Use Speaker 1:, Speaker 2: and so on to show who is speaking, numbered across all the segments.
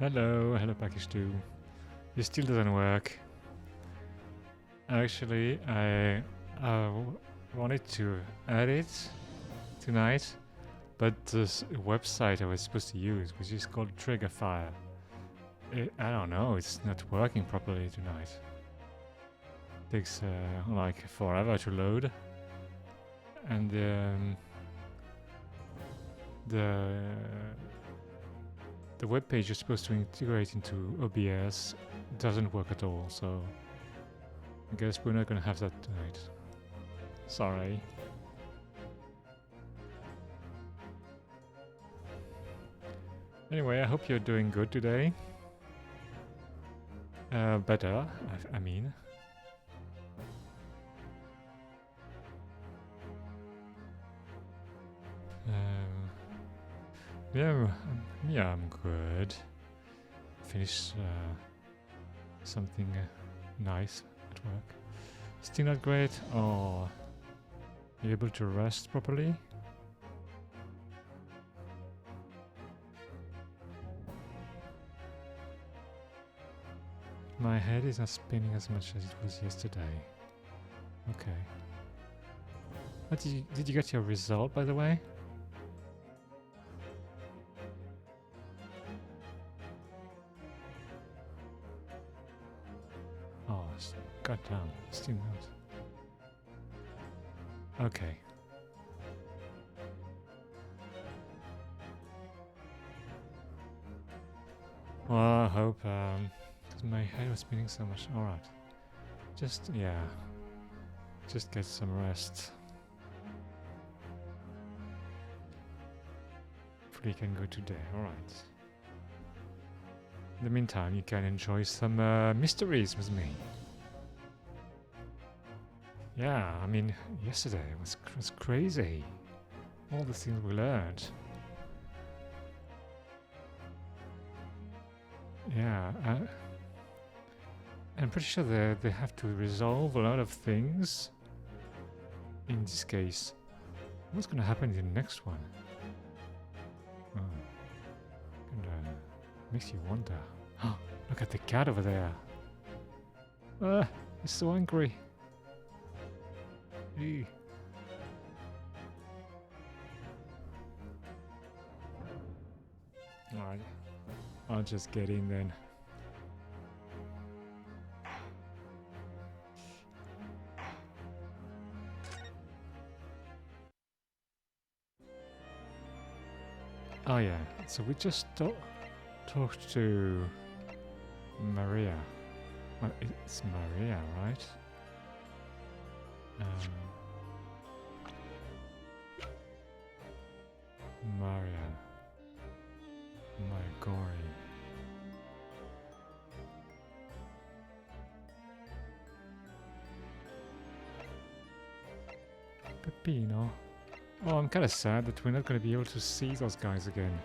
Speaker 1: Hello package 2. This still doesn't work. Actually, I wanted to add it tonight, but this website I was supposed to use, which is called Triggerfire, I don't know, it's not working properly tonight. Takes like forever to load, and the web page is supposed to integrate into OBS doesn't work at all, so I guess we're not gonna have that tonight. Sorry. Anyway, I hope you're doing good today. Better, I mean. Yeah, I'm good. Finish something nice at work. Still not great. Oh, you able to rest properly? My head is not spinning as much as it was yesterday. Okay. What did you get your result, by the way? Oh, goddamn, still not. Okay. Well, I hope, because my head was spinning so much. Alright. Just get some rest. Hopefully you can go today, alright. In the meantime, you can enjoy some mysteries with me. Yeah, I mean, yesterday was crazy. All the things we learned. Yeah, I'm pretty sure they have to resolve a lot of things. In this case, what's gonna happen in the next one? Oh, kinda makes you wonder. Oh, look at the cat over there. He's so angry. Eee. Alright, I'll just get in then. Oh yeah, so we just talked to Maria. Well, it's Maria, right? Maria. Margori. Peppino. Oh, I'm kind of sad that we're not going to be able to see those guys again.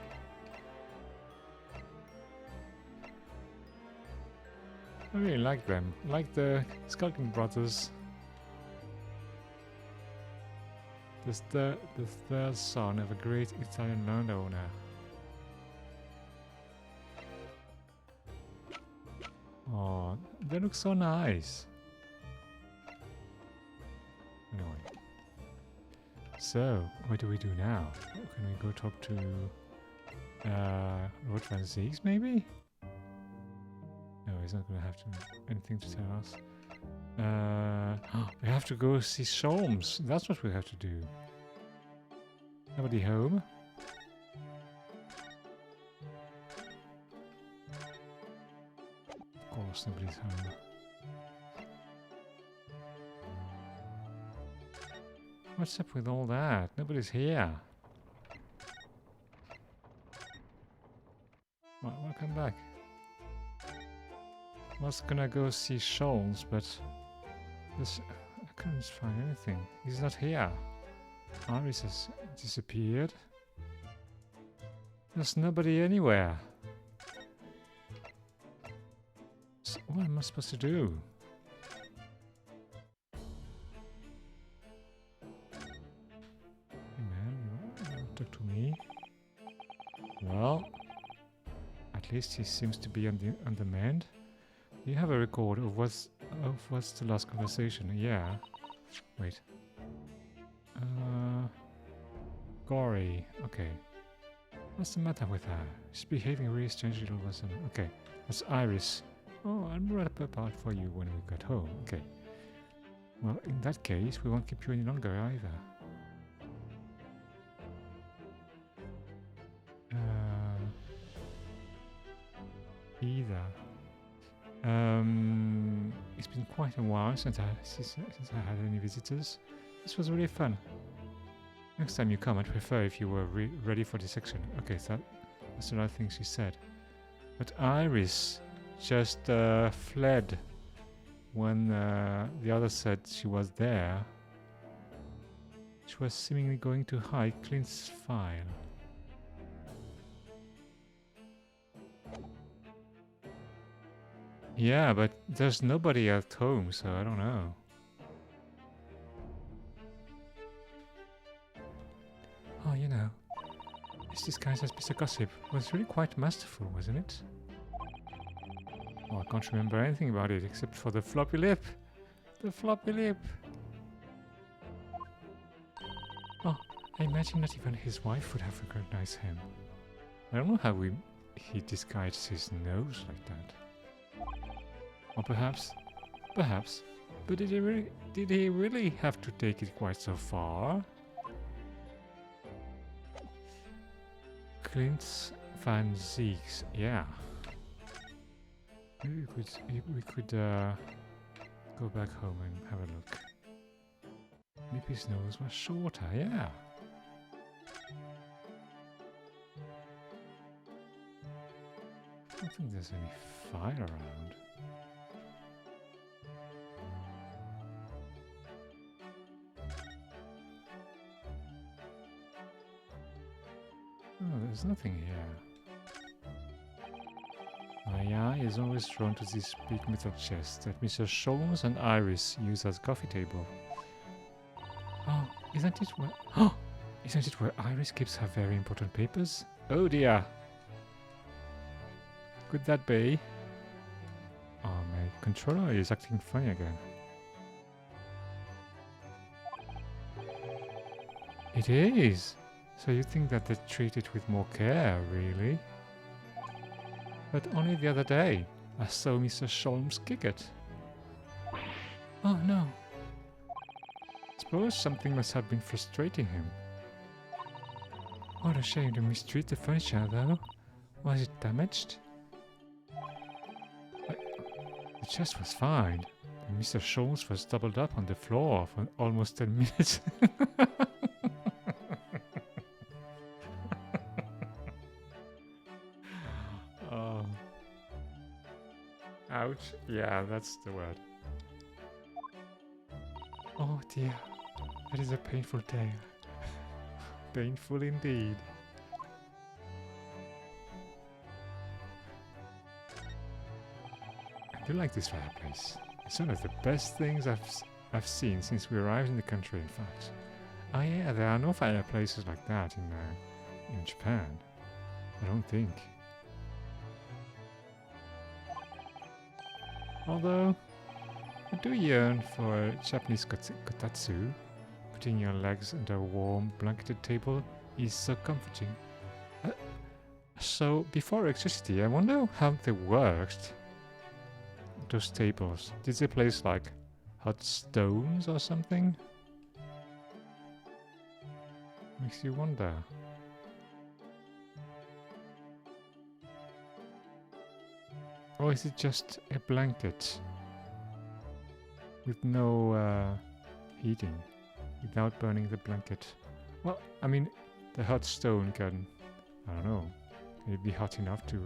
Speaker 1: I really like them. Like the Skulking Brothers. The third son of a great Italian landowner. Oh, they look so nice. Anyway. So, what do we do now? Can we go talk to Lord Van Zeeks, maybe? No, he's not gonna have anything to tell us. We have to go see Sholmes. That's what we have to do. Nobody home? Of course, nobody's home. What's up with all that? Nobody's here. Well, welcome back. I was gonna go see Shoals, but I couldn't find anything. He's not here. Iris has disappeared. There's nobody anywhere. So what am I supposed to do? Hey man, you talk to me? Well, at At least he seems to be on the mend. Do you have a record of what's the last conversation? Yeah. Wait. Gory. Okay. What's the matter with her? She's behaving really strangely all of a sudden. Okay. That's Iris. Oh, I'll wrap up part for you when we get home. Okay. Well, in that case, we won't keep you any longer either. It's been quite a while since I had any visitors. This was really fun. Next time you come, I'd prefer if you were ready for dissection. Okay, so that's another thing she said. But Iris just fled when the other said she was there. She was seemingly going to hide Clint's file. Yeah, but there's nobody at home, so I don't know. Oh, you know, this disguise as piece of gossip was really quite masterful, wasn't it? Oh, I can't remember anything about it except for the floppy lip. The floppy lip. Oh, I imagine not even his wife would have recognized him. I don't know how he disguised his nose like that. Or perhaps, but did he really have to take it quite so far? Clint's Van Zieks, yeah. Maybe we could go back home and have a look. Maybe his nose was shorter, yeah. I don't think there's any fire around. Oh, there's nothing here. My eye is always drawn to this big metal chest that Mr. Sholmes and Iris use as coffee table. Oh, isn't it where Iris keeps her very important papers? Oh dear! Could that be? Oh, my controller is acting funny again. It is! So you think that they treat it with more care, really? But only the other day, I saw Mr. Sholmes kick it. Oh no. Suppose something must have been frustrating him. What a shame to mistreat the furniture, though. Was it damaged? The chest was fine. And Mr. Sholmes was doubled up on the floor for almost 10 minutes. Oh. Ouch. Yeah, that's the word. Oh dear. That is a painful tale. Painful indeed. I do like this fireplace. It's one of the best things I've seen since we arrived in the country, in fact. Oh yeah, there are no fireplaces like that in Japan. I don't think. Although, I do yearn for a Japanese kotatsu. Putting your legs under a warm, blanketed table is so comforting. So, before electricity, I wonder how they worked. Those tables. Did they place like hot stones or something? Makes you wonder. Or is it just a blanket with no heating, without burning the blanket? Well, I mean, the hot stone can, I don't know, can it be hot enough to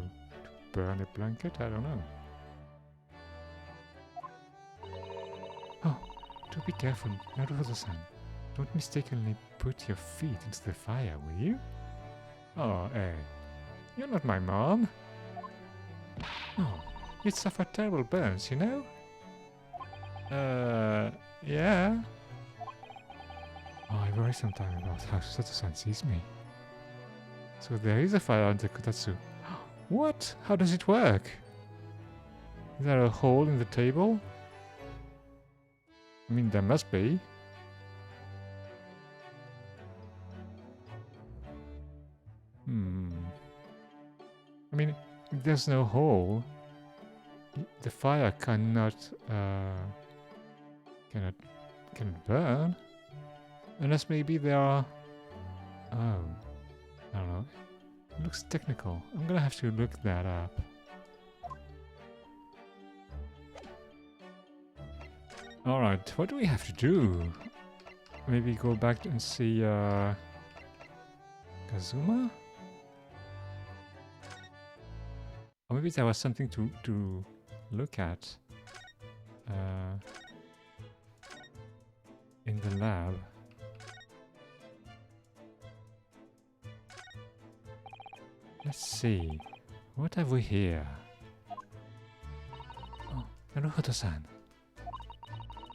Speaker 1: burn a blanket? I don't know. Oh, do be careful, Naruto-san. Don't mistakenly put your feet into the fire, will you? Oh, hey, you're not my mom. Oh, you'd suffer terrible burns, you know? Yeah. Oh, I worry sometimes about how Sato-san sees me. So there is a fire on the kotatsu. What? How does it work? Is there a hole in the table? I mean, there must be. I mean, if there's no hole, the fire cannot burn. Unless maybe there are... Oh, I don't know. It looks technical. I'm gonna have to look that up. Alright, what do we have to do? Maybe go back and see Kazuma? Or maybe there was something to look at in the lab. Let's see. What have we here? Oh, Naruhodo-san.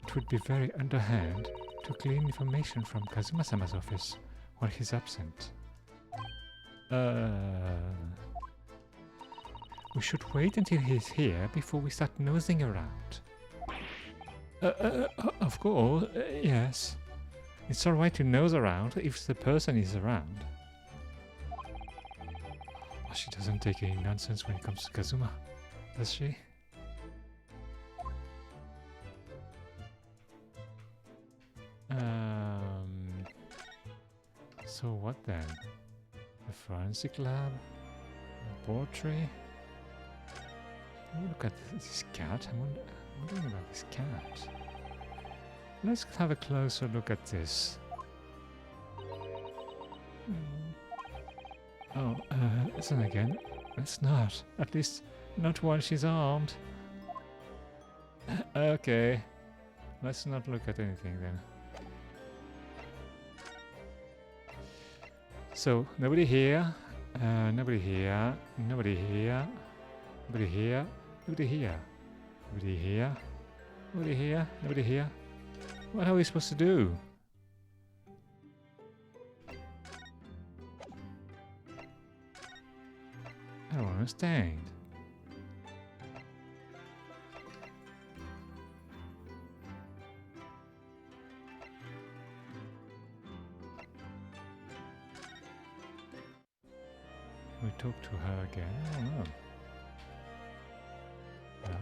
Speaker 1: It would be very underhand to glean information from Kazuma-sama's office while he's absent. We should wait until he's here before we start nosing around. Of course, yes. It's alright to nose around if the person is around. Oh, she doesn't take any nonsense when it comes to Kazuma, does she? So what then? The forensic lab? Laboratory? Oh, look at this cat. I'm wondering about this cat. Let's have a closer look at this. Oh, listen again. Let's not. At least not while she's armed. Okay. Let's not look at anything then. So, nobody here. Nobody here. Nobody here. Nobody here. Nobody here. Nobody here. Nobody here. Nobody here. What are we supposed to do? I don't understand. We talk to her again. I don't know. Yeah.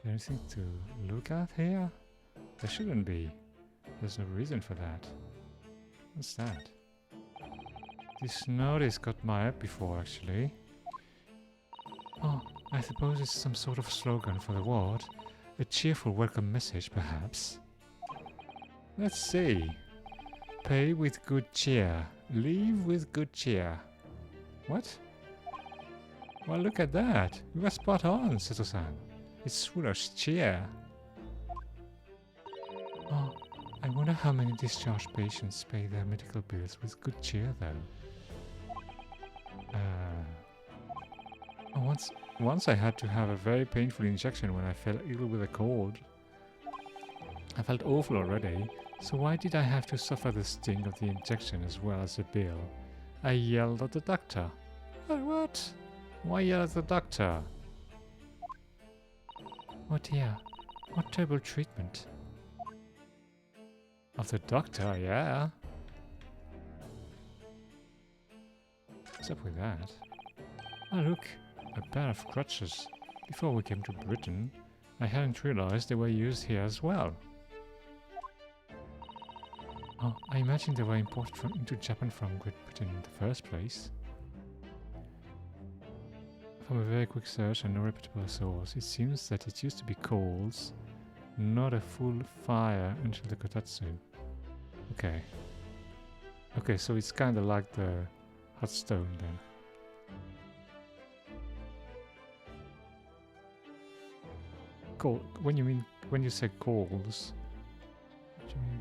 Speaker 1: Anything to look at here? There shouldn't be. There's no reason for that. What's that? This notice got my eye before, actually. Oh, I suppose it's some sort of slogan for the ward. A cheerful welcome message, perhaps. Let's see. Pay with good cheer. Leave with good cheer. What? Well, look at that. You were spot on, Seto-san. It's Suro's cheer. Oh, I wonder how many discharged patients pay their medical bills with good cheer, though. Once I had to have a very painful injection when I fell ill with a cold. I felt awful already, so why did I have to suffer the sting of the injection as well as the bill? I yelled at the doctor. What? Why yell at the doctor? Oh dear, what terrible treatment. Of the doctor, yeah. What's up with that? Oh look, a pair of crutches. Before we came to Britain, I hadn't realized they were used here as well. Oh, I imagine they were imported into Japan from Great Britain in the first place. From a very quick search and no reputable source, it seems that it used to be coals, not a full fire until the Kotatsu. Okay. Okay, so it's kind of like the hot stone then. Coal. When you say coals, what do you mean?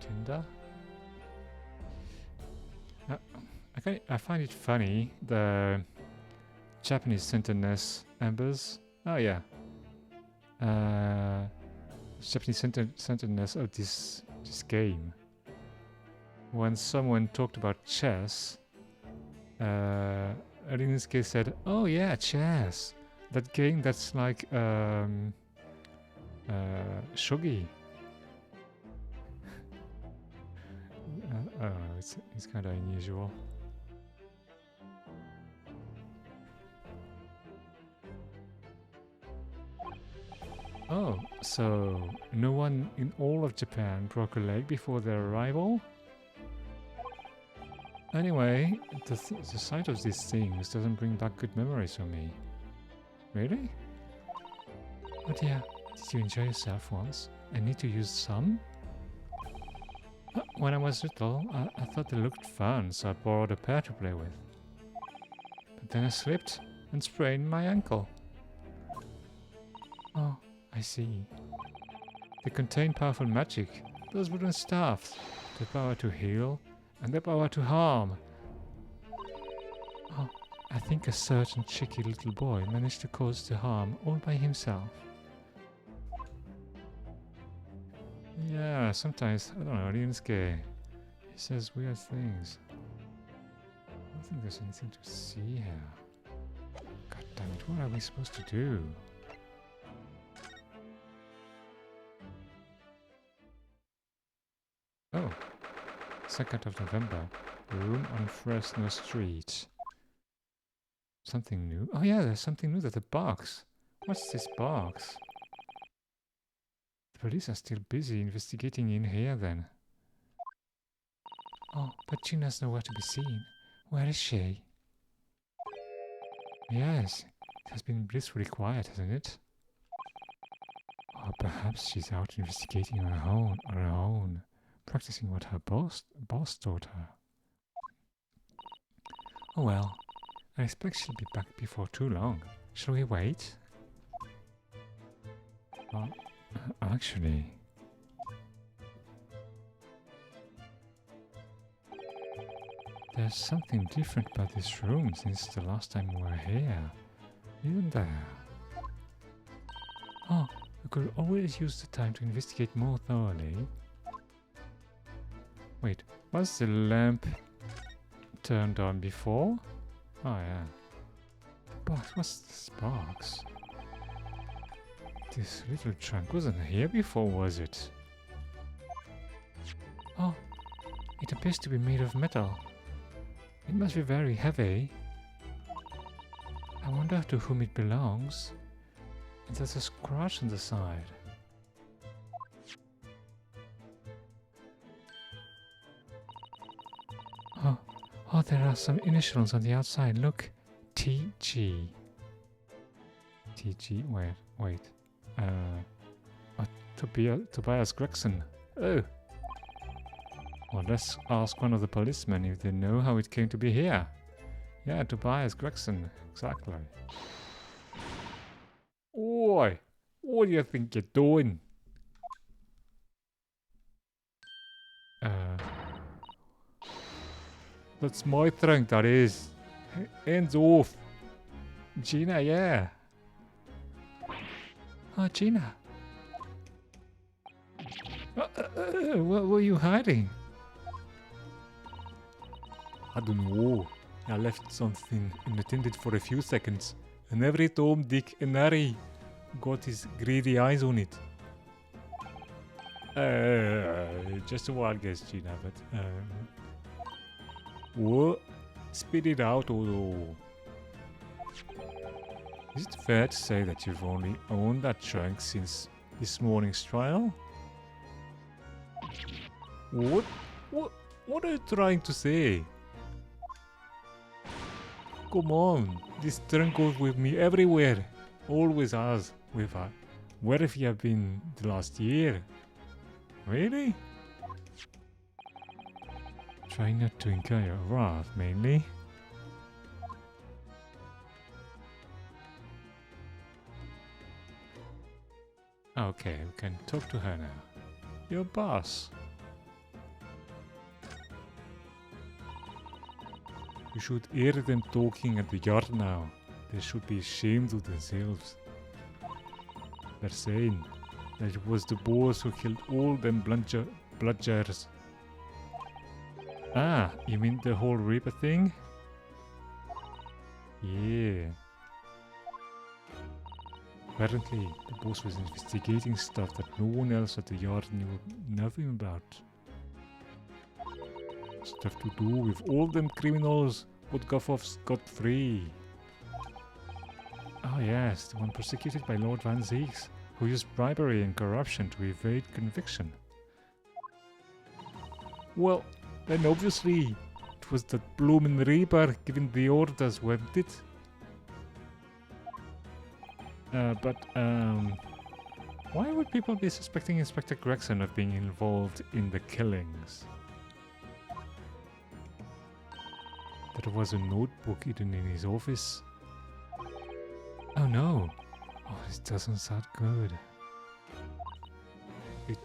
Speaker 1: Tinder? I find it funny, the Japanese centeness embers. Oh yeah. Japanese centeness of this game. When someone talked about chess, Rinsuke said, "Oh yeah, chess. That game that's like shogi." I don't know. It's kind of unusual. Oh, so no one in all of Japan broke a leg before their arrival? Anyway, the sight of these things doesn't bring back good memories for me. Really? Oh dear, did you enjoy yourself once? I need to use some? When I was little, I thought they looked fun, so I borrowed a pair to play with. But then I slipped and sprained my ankle. Oh, I see. They contain powerful magic. Those wooden staffs. The power to heal and the power to harm. Oh, I think a certain cheeky little boy managed to cause the harm all by himself. Yeah, sometimes, I don't know, Rinsuke, he says weird things. I don't think there's anything to see here. God damn it, what are we supposed to do? Oh, 2nd of November, room on Fresno Street. Something new? Oh yeah, there's something new. There's a box. What's this box? The police are still busy investigating in here then. Oh, but Gina's nowhere to be seen. Where is she? Yes, it has been blissfully quiet, hasn't it? Or perhaps she's out investigating on her own, practicing what her boss taught her. Oh well, I expect she'll be back before too long. Shall we wait? Actually... There's something different about this room since the last time we were here, isn't there? Oh, we could always use the time to investigate more thoroughly. Wait, was the lamp turned on before? Oh yeah. The box, what's this box? This little trunk wasn't here before, was it? Oh, it appears to be made of metal. It must be very heavy. I wonder to whom it belongs. And there's a scratch on the side. Oh, there are some initials on the outside. Look, TG. TG. Wait. Tobias Gregson. Oh. Well, let's ask one of the policemen if they know how it came to be here. Yeah, Tobias Gregson, exactly. Oi! What do you think you're doing? That's my trunk, that is. Hands off. Gina, yeah. Oh, Gina. What were you hiding? I don't know. I left something unattended for a few seconds, and every Tom, Dick, and Harry got his greedy eyes on it. Just a wild guess, Gina, but what? Spit it out, Odo. Is it fair to say that you've only owned that trunk since this morning's trial? What are you trying to say? Come on, this trunk goes with me everywhere. Always has. With her. Where have you been the last year? Really? Try not to incur your wrath, mainly. Okay, we can talk to her now. Your boss. You should hear them talking at the yard now. They should be ashamed of themselves. They're saying that it was the boss who killed all them bludgers. Ah, you mean the whole Reaper thing? Yeah. Apparently, the boss was investigating stuff that no one else at the yard knew nothing about. Stuff to do with all them criminals what got off scot-free. Oh yes, the one persecuted by Lord Van Zieks, who used bribery and corruption to evade conviction. Well, then obviously, it was that bloomin' Reaper giving the orders, wasn't it? Why would people be suspecting Inspector Gregson of being involved in the killings? There was a notebook hidden in his office. Oh no! Oh, this doesn't sound good. It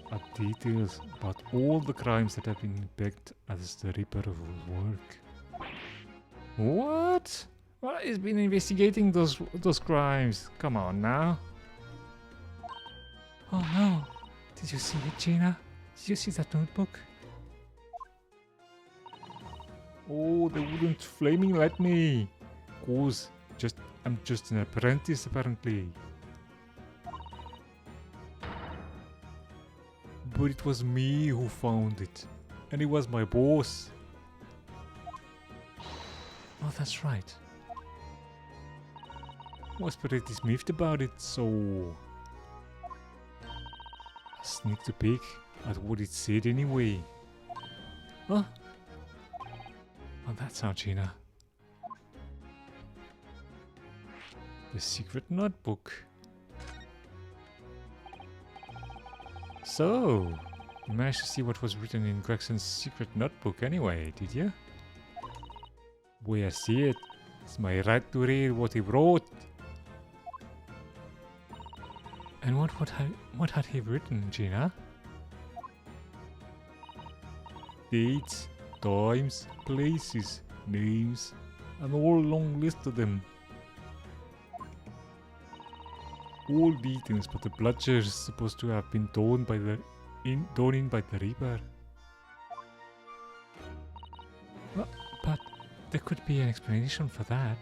Speaker 1: had details about all the crimes that have been pegged as the Reaper of work. What? Well, he's been investigating those crimes. Come on now. Oh no! Did you see it, Gina? Did you see that notebook? Oh, they wouldn't flaming let me. Cause I'm just an apprentice apparently. But it was me who found it. And he was my boss. Oh, that's right. I was pretty miffed about it, so I sneaked a peek at what it said anyway. Huh? Oh, that's how, Gina. The secret notebook. So, you managed to see what was written in Gregson's secret notebook anyway, did you? Well, I see it. It's my right to read what he wrote. And what had he written, Gina? Dates, times, places, names, and all long list of them. All details, but the bludger is supposed to have been done in by the Reaper. Well, but there could be an explanation for that.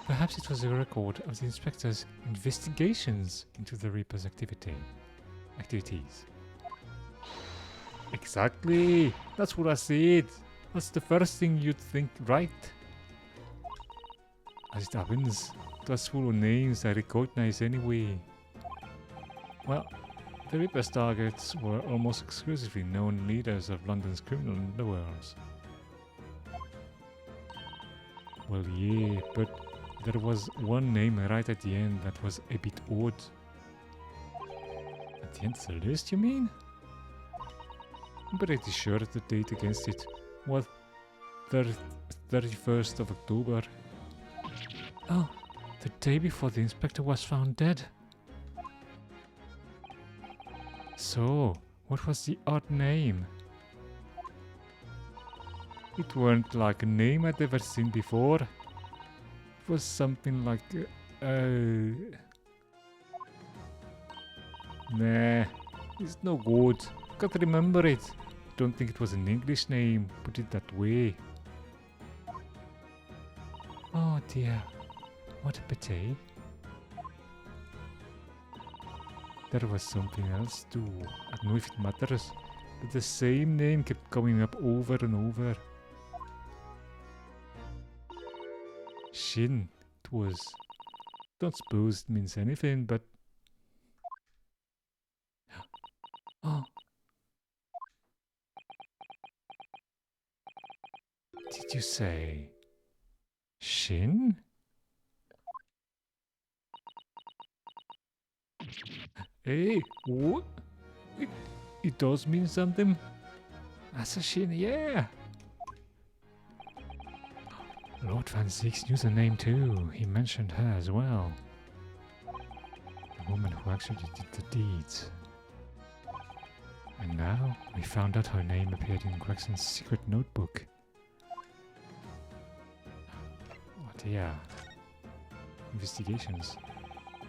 Speaker 1: Perhaps it was a record of the inspector's investigations into the Reaper's activities. Exactly! That's what I said! That's the first thing you'd think, right? As it happens, that's full of names I recognize anyway. Well, the Reaper's targets were almost exclusively known leaders of London's criminal underworlds. Well, yeah, but there was one name right at the end that was a bit odd. At the end of the list, you mean? I'm pretty sure the date against it was 31st of October. Oh, the day before the inspector was found dead. So, what was the odd name? It weren't like a name I'd ever seen before. It was something like... Nah, it's no good. Can't remember it. Don't think it was an English name, put it that way. Oh dear, what a pity. There was something else too. I don't know if it matters, but the same name kept coming up over and over. Shin, it was. Don't suppose it means anything, but... Oh. Did you say... Shin? Hey, what? It does mean something? That's a Shin, yeah! Lord Van Zieks knew the name too. He mentioned her as well. The woman who actually did the deeds. And now we found out her name appeared in Gregson's secret notebook. dear. Investigations.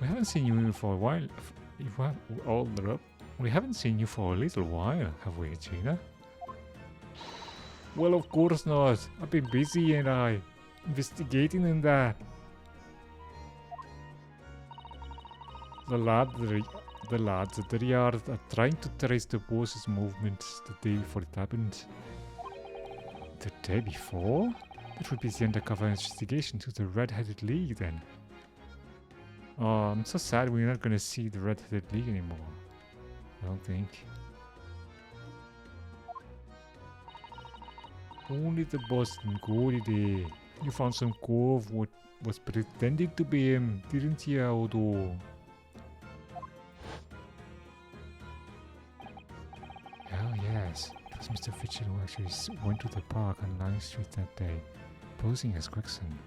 Speaker 1: We haven't seen you for a while. We haven't seen you for a little while, have we, Gina? Well, of course not. I've been busy and investigating in that. The lads at the yard are trying to trace the boss's movements the day before it happened. The day before? That would be the undercover investigation to the Red-Headed League then. Oh, I'm so sad we're not gonna see the Red-Headed League anymore. I don't think. Only the boss didn't go today. You found some cove what was pretending to be him, didn't you, Odo? Oh yes, it was Mr. Fitchett who actually went to the park on 9th Street that day, posing as Gregson.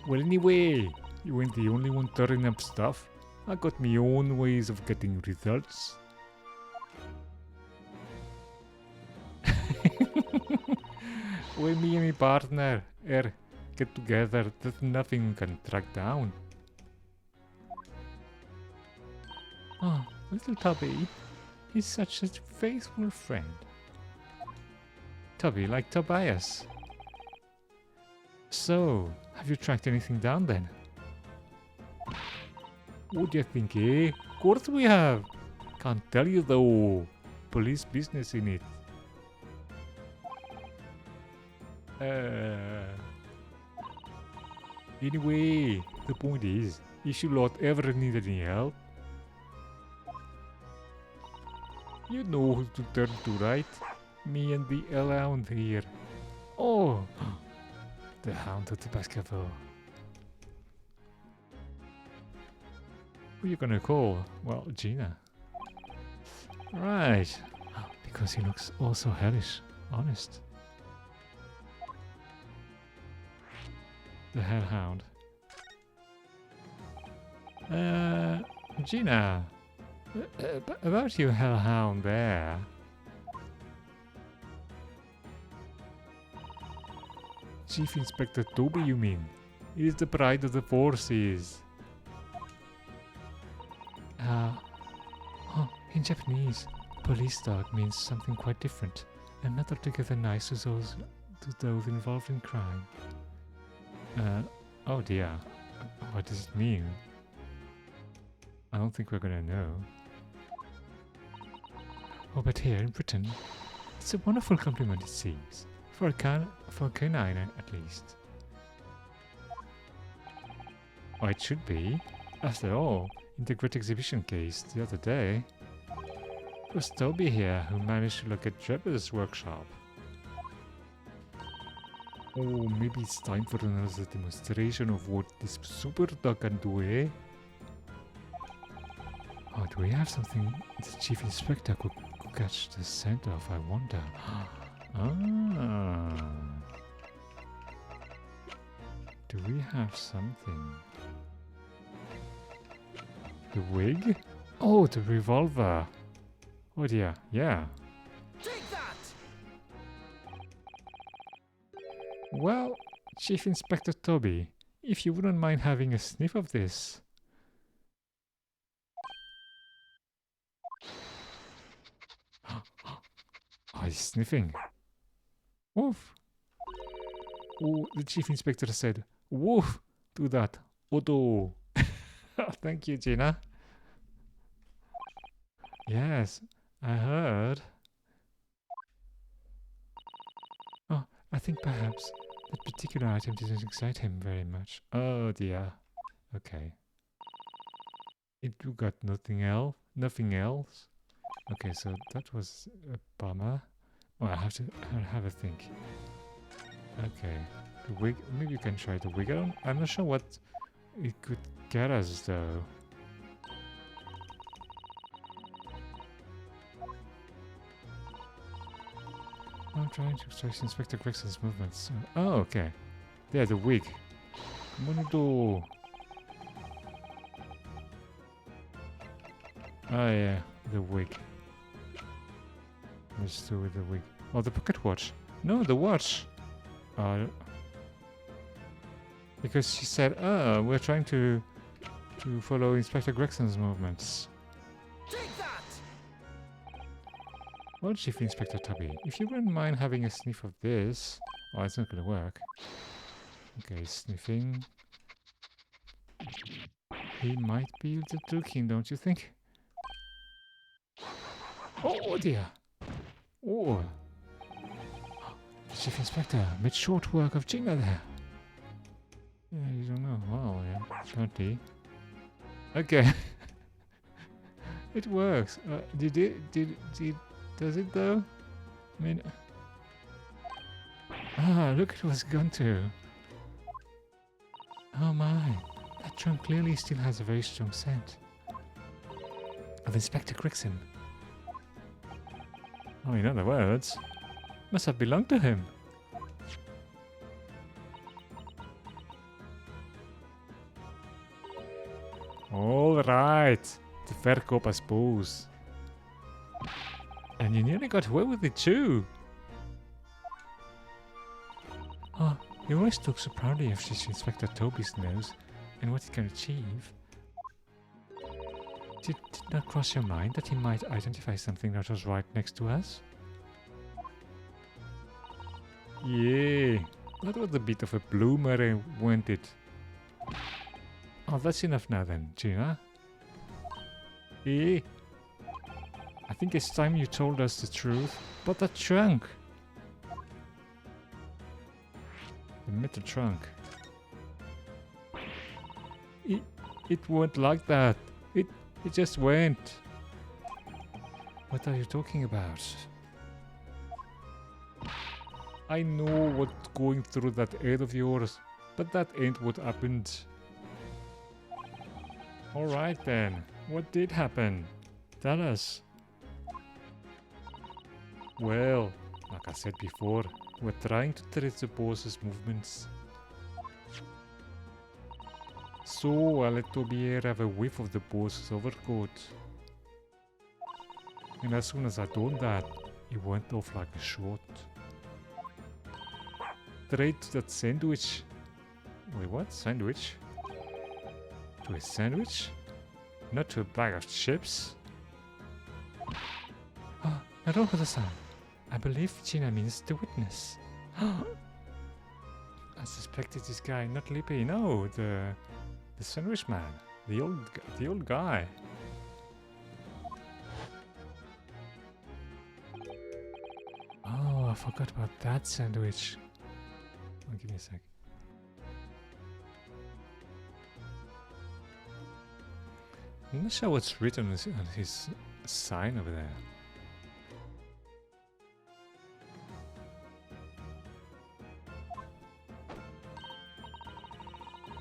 Speaker 1: Well, anyway, you weren't the only one turning up stuff. I got my own ways of getting results. When me and my partner get together, there's nothing we can track down. Oh, little Tubby. He's such a faithful friend. Tubby like Tobias. So, have you tracked anything down then? What do you think, eh? Of course we have. Can't tell you though. Police business in it. Anyway, the point is, if you lot ever need any help, you know who to turn to, right? Me and the Hound here. Oh, the Hound of the basketball. Who you gonna call? Well, Gina. Right, because he looks also hellish, honest. The Hellhound. Gina. About your Hellhound there. Chief Inspector Toby, you mean? He is the pride of the forces. In Japanese, police dog means something quite different and not altogether nice to those involved in crime. Oh dear. What does it mean? I don't think we're gonna know. Oh, but here in Britain, it's a wonderful compliment, it seems. For a canine, at least. Oh, it should be. After all, in the great exhibition case the other day, it was Toby here who managed to look at Trevor's workshop. Oh, maybe it's time for another demonstration of what this super dog can do, eh? Oh, do we have something the Chief Inspector could catch the scent of, I wonder? Do we have something? The wig? Oh, the revolver! Oh dear, yeah.
Speaker 2: Take that!
Speaker 1: Well, Chief Inspector Toby, if you wouldn't mind having a sniff of this. Oh, he's sniffing. Woof. Oh, the Chief Inspector said, woof, to that. Odo. Thank you, Gina. Yes, I heard. Oh, I think perhaps that particular item didn't excite him very much. Oh dear. Okay. You got nothing else? Nothing else? Okay, so that was a bummer. Oh, I'll have a think. Okay. The wig, maybe you can try the wig. I'm not sure what it could get us though. I'm trying to trace Inspector Gregson's movements. Oh, okay. Yeah, the wig. Monodo. Oh yeah, the wig. Let's do with the wig. Or the pocket watch. No, the watch. Because she said, we're trying to follow Inspector Gregson's movements.
Speaker 2: Take that!
Speaker 1: Well, Chief Inspector Tubby, if you wouldn't mind having a sniff of this... Oh, it's not gonna work. Okay, sniffing. He might be a little too keen, don't you think? Oh dear! Oh! The Chief Inspector made short work of Gina there. Yeah, you don't know. Well, yeah, apparently. Okay. It works. Does it though? I mean... look at what's gone to. Oh my. That trunk clearly still has a very strong scent. Of Inspector Gregson. Oh, in other words, must have belonged to him. Alright. The verkoop, I suppose. And you nearly got away with it too. Oh, you always talk so proudly of Chief Inspector Toby's nose and what he can achieve. Did not cross your mind that he might identify something that was right next to us? Yeah, that was a bit of a bloomer, wasn't it? Oh, that's enough now then, Gina. Eh? I think it's time you told us the truth about that trunk. The metal trunk. It went like that. It just went. What are you talking about? I know what's going through that head of yours, but that ain't what happened. Alright then, what did happen? Tell us. Well, like I said before, we're trying to trace the boss's movements. So I let Toby here have a whiff of the boss's overcoat. And as soon as I done that, he went off like a shot. Straight to that sandwich. Wait, what? Sandwich? To a sandwich? Not to a bag of chips? Oh, Naruhodo-san. I believe Gina means the witness. I suspected this guy, not Lippy, no, the sandwich man, the old guy. Oh, I forgot about that sandwich. Oh, give me a sec. I'm not sure what's written on his sign over there.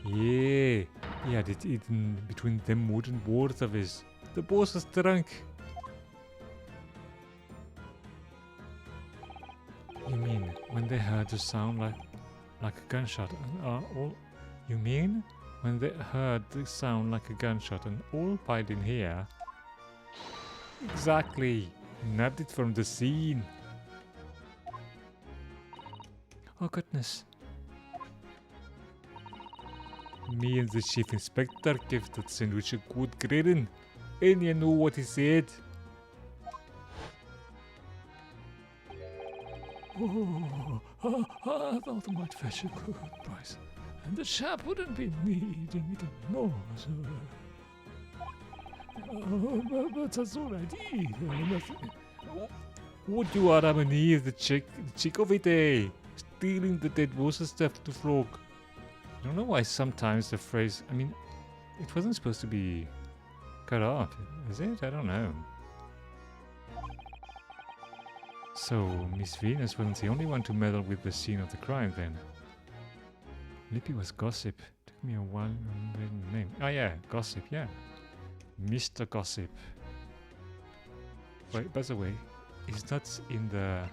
Speaker 1: Yeah, he had it eaten between them wooden boards of his. The boss was drunk. You mean when they heard a sound like a gunshot and all? You mean when they heard the sound like a gunshot and all piled in here? Exactly. Nabbed it from the scene. Oh goodness. Me and the chief inspector gave that sandwich a good grading, and you know what he said? Oh, I thought I might fetch a good price, and the chap wouldn't be needing it anymore, so... but that's all I did, nothing. What you are, Amani, is the chick of it, eh? Stealing the dead boss's stuff to flog. I don't know why sometimes the phrase... I mean, it wasn't supposed to be cut off, is it? I don't know. So, Miss Venus wasn't the only one to meddle with the scene of the crime then. Lippy was Gossip. Took me a while to remember the name. Oh yeah, Gossip, yeah. Mr. Gossip. Wait, by the way, he's not in the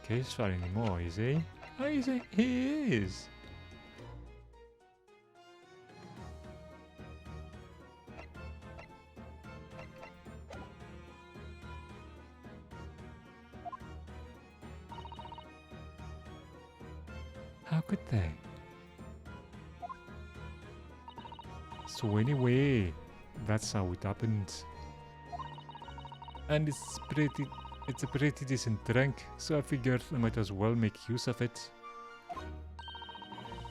Speaker 1: case file anymore, is he? Oh, he is! How could they? So anyway, that's how it happened. And it's a pretty decent drink, so I figured I might as well make use of it.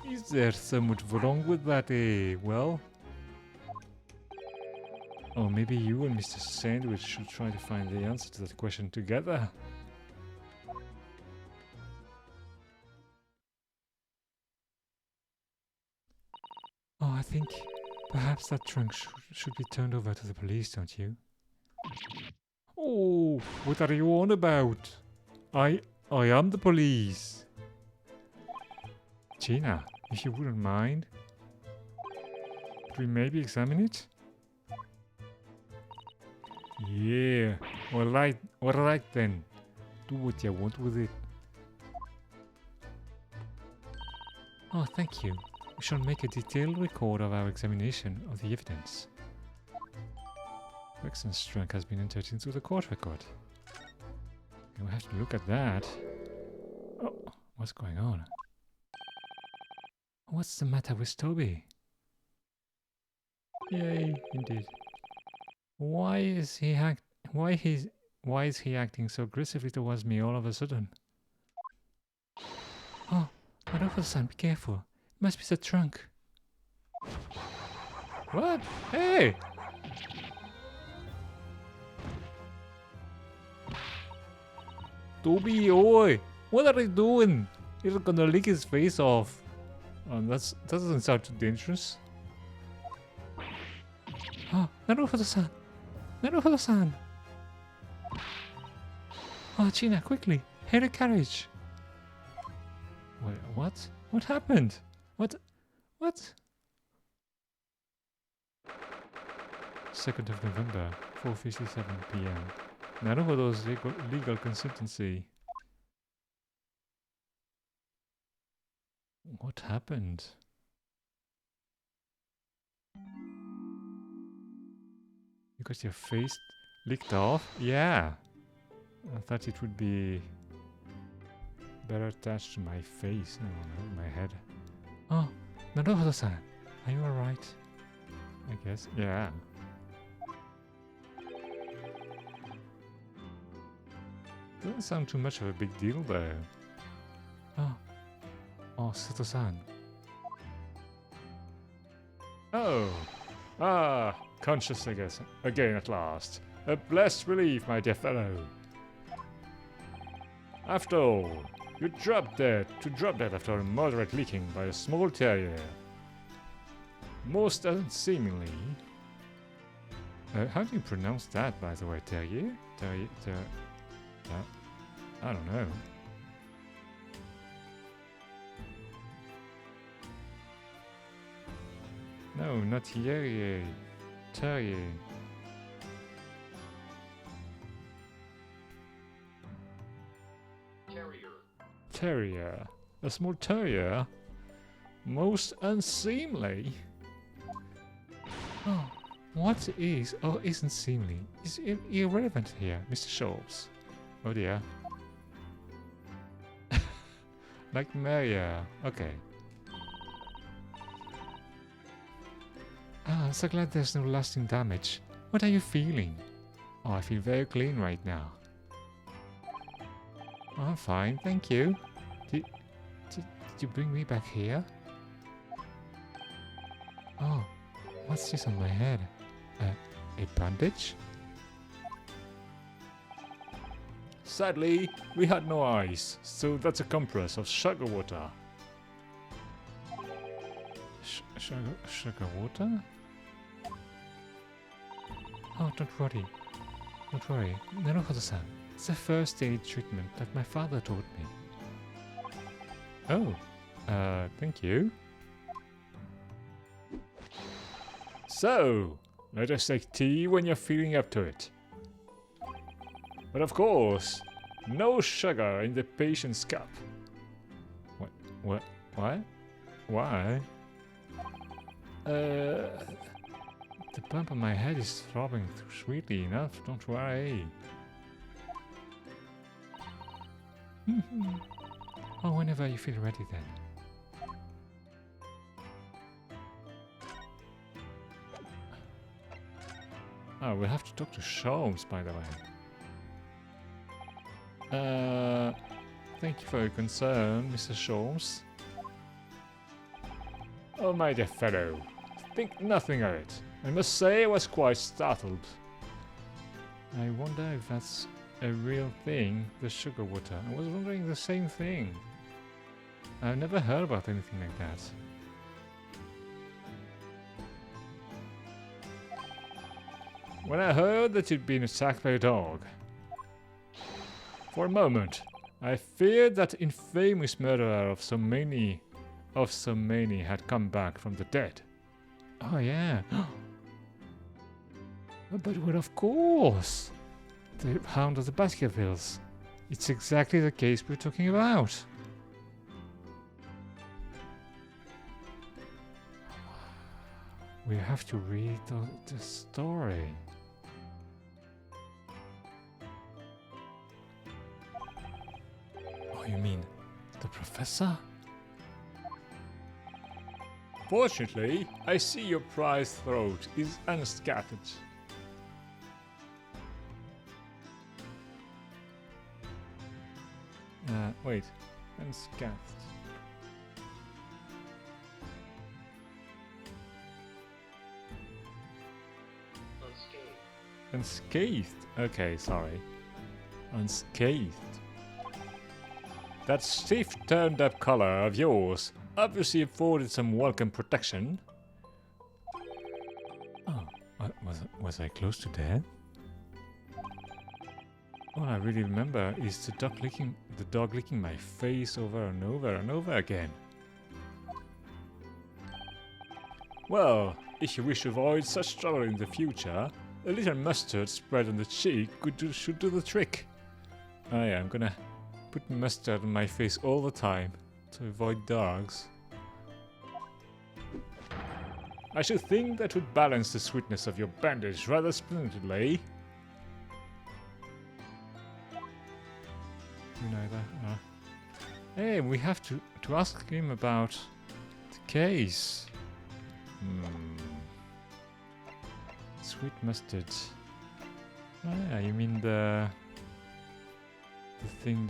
Speaker 1: Is there so much wrong with that, eh? Well... Or maybe you and Mr. Sandwich should try to find the answer to that question together. Oh, I think perhaps that trunk should be turned over to the police, don't you? Oh, what are you on about? I am the police. Gina, if you wouldn't mind, could we maybe examine it? Yeah, alright then. Do what you want with it. Oh, thank you. We shall make a detailed record of our examination of the evidence. Wexton's trunk has been entered into the court record. We'll have to look at that. Oh, what's going on? What's the matter with Toby? Yay, indeed. Why is he acting so aggressively towards me all of a sudden? Oh, Maruko-san, be careful. It must be the trunk. What? Hey! Toby, oi! What are you doing? You're gonna lick his face off. That doesn't sound too dangerous. Oh, Naruto-san! Naruto-san! Oh, Gina, quickly! Hail a carriage! Wait, what? What happened? What? 2nd of November, 4:57 p.m. Naruhodo's legal consultancy. What happened? You got your face licked off? Yeah. I thought it would be better attached to my face, no, my head. Oh, Naruhodo-san, are you alright? I guess, yeah. Doesn't sound too much of a big deal though. Oh, Sato-san. Oh, conscious again at last. A blessed relief, my dear fellow. After all, you dropped dead after a moderate licking by a small terrier. Most unseemingly. How do you pronounce that, by the way? Terrier? I don't know. No, not terrier. Terrier. Terrier. A small terrier? Most unseemly? Oh, what is or isn't seemly is irrelevant here, Mr. Schultz. Oh dear. Like Maria. Okay. I'm so glad there's no lasting damage. What are you feeling? Oh, I feel very clean right now. Oh, I'm fine, thank you. Did you bring me back here? Oh, what's this on my head? A bandage? Sadly, we had no ice, so that's a compress of sugar water. Sugar water? Oh, don't worry. Don't worry. Naruhodo-san, it's a first aid treatment that my father taught me. Oh, thank you. So, let us take tea when you're feeling up to it. But of course, no sugar in the patient's cup. What? Why? The bump on my head is throbbing sweetly enough, don't worry. Oh, whenever you feel ready then. Oh, we'll have to talk to Sholmes, by the way. Thank you for your concern, Mr. Sholmes. Oh, my dear fellow, think nothing of it. I must say I was quite startled. I wonder if that's a real thing, the sugar water. I was wondering the same thing. I've never heard about anything like that. When I heard that you'd been attacked by a dog, for a moment, I feared that infamous murderer of so many had come back from the dead. Oh yeah. But well, of course! The Hound of the Baskervilles. It's exactly the case we're talking about. We have to read the story. Oh, you mean the professor? Fortunately, I see your prized throat is unscathed. Wait, unscathed. Unscathed. Okay, sorry. Unscathed. That stiff turned up collar of yours obviously afforded some welcome protection. Oh, was I close to death? All I really remember is the dog licking my face over and over and over again. Well, if you wish to avoid such trouble in the future, a little mustard spread on the cheek should do the trick. Oh yeah, I'm gonna put mustard on my face all the time to avoid dogs. I should think that would balance the sweetness of your bandage rather splendidly. Neither. Hey, we have to ask him about the case. Sweet mustard. Oh yeah, you mean the thing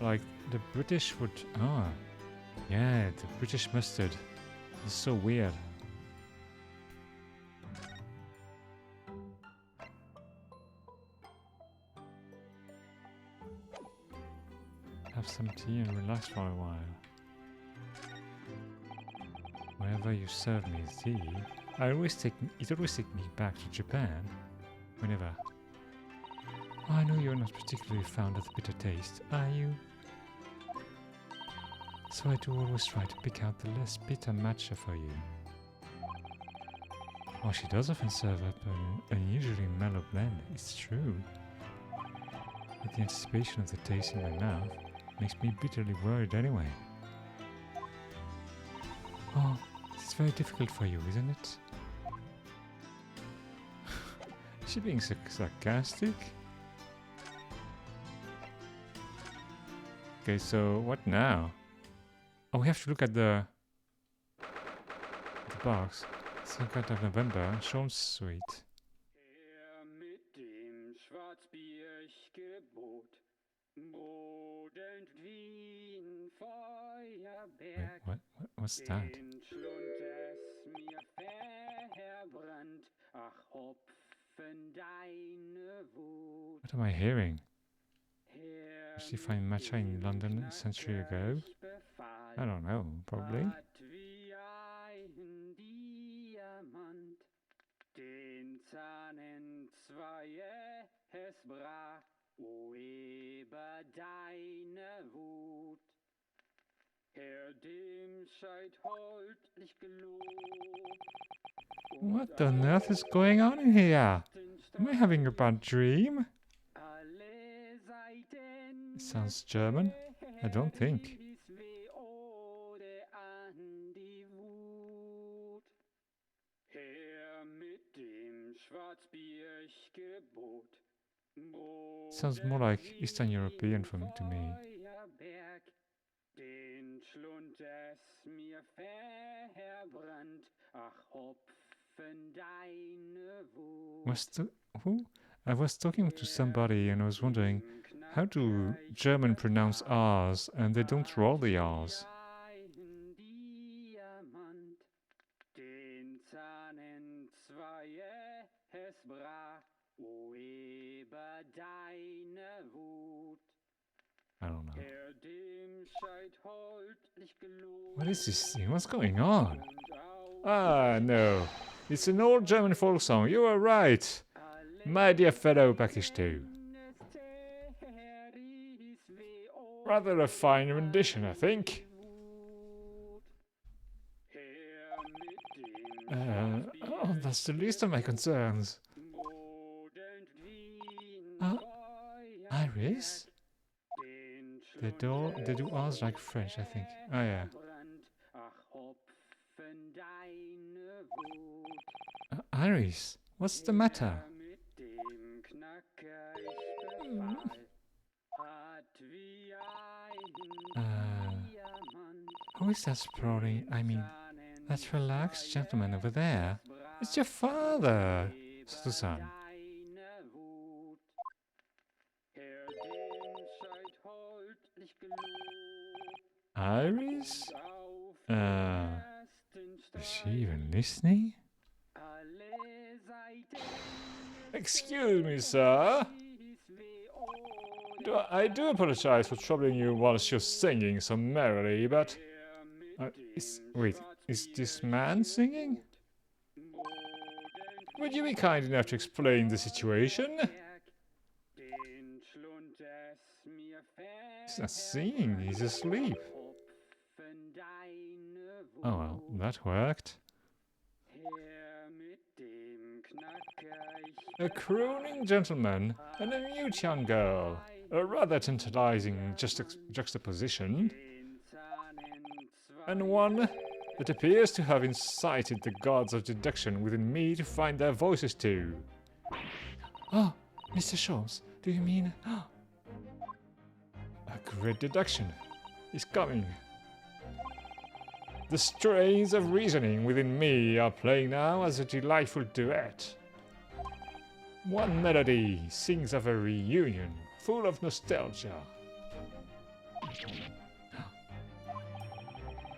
Speaker 1: like the British would. Oh, yeah, the British mustard is so weird. Have some tea and relax for a while. Whenever you serve me tea, it always takes me back to Japan. Whenever. I know you're not particularly fond of the bitter taste, are you? So I do always try to pick out the less bitter matcha for you. While she does often serve up an unusually mellow blend, it's true. But the anticipation of the taste in my mouth makes me bitterly worried anyway. Oh, it's very difficult for you, isn't it? Is she being sarcastic? Okay, so what now? Oh, we have to look at the box. 2nd of November, Sean's Suite. Wait, what's that? What am I hearing? Did she find matcha in London a century ago? I don't know, probably. What on earth is going on in here? Am I having a bad dream? It sounds German. I don't think. Sounds more like Eastern European to me. Who? I was talking to somebody and I was wondering, how do German pronounce R's and they don't roll the R's? I don't know. What is this thing? What's going on? Ah, no. It's an old German folk song. You are right. My dear fellow Package 2. Rather a fine rendition, I think. Oh, that's the least of my concerns. Iris? They do R's like French, I think. Oh, yeah. Iris, what's the matter? Who is that sprawling? I mean, that relaxed gentleman over there? It's your father, Susan. Iris? Is she even listening? Excuse me, sir. I do apologize for troubling you whilst you're singing so merrily, but... wait, is this man singing? Would you be kind enough to explain the situation? He's not singing, he's asleep. Oh well, that worked. A crooning gentleman and a mute young girl. A rather tantalizing juxtaposition. And one that appears to have incited the gods of deduction within me to find their voices too. Oh, Mr. Sholmes, do you mean... A great deduction is coming. The strains of reasoning within me are playing now as a delightful duet. One melody sings of a reunion, full of nostalgia.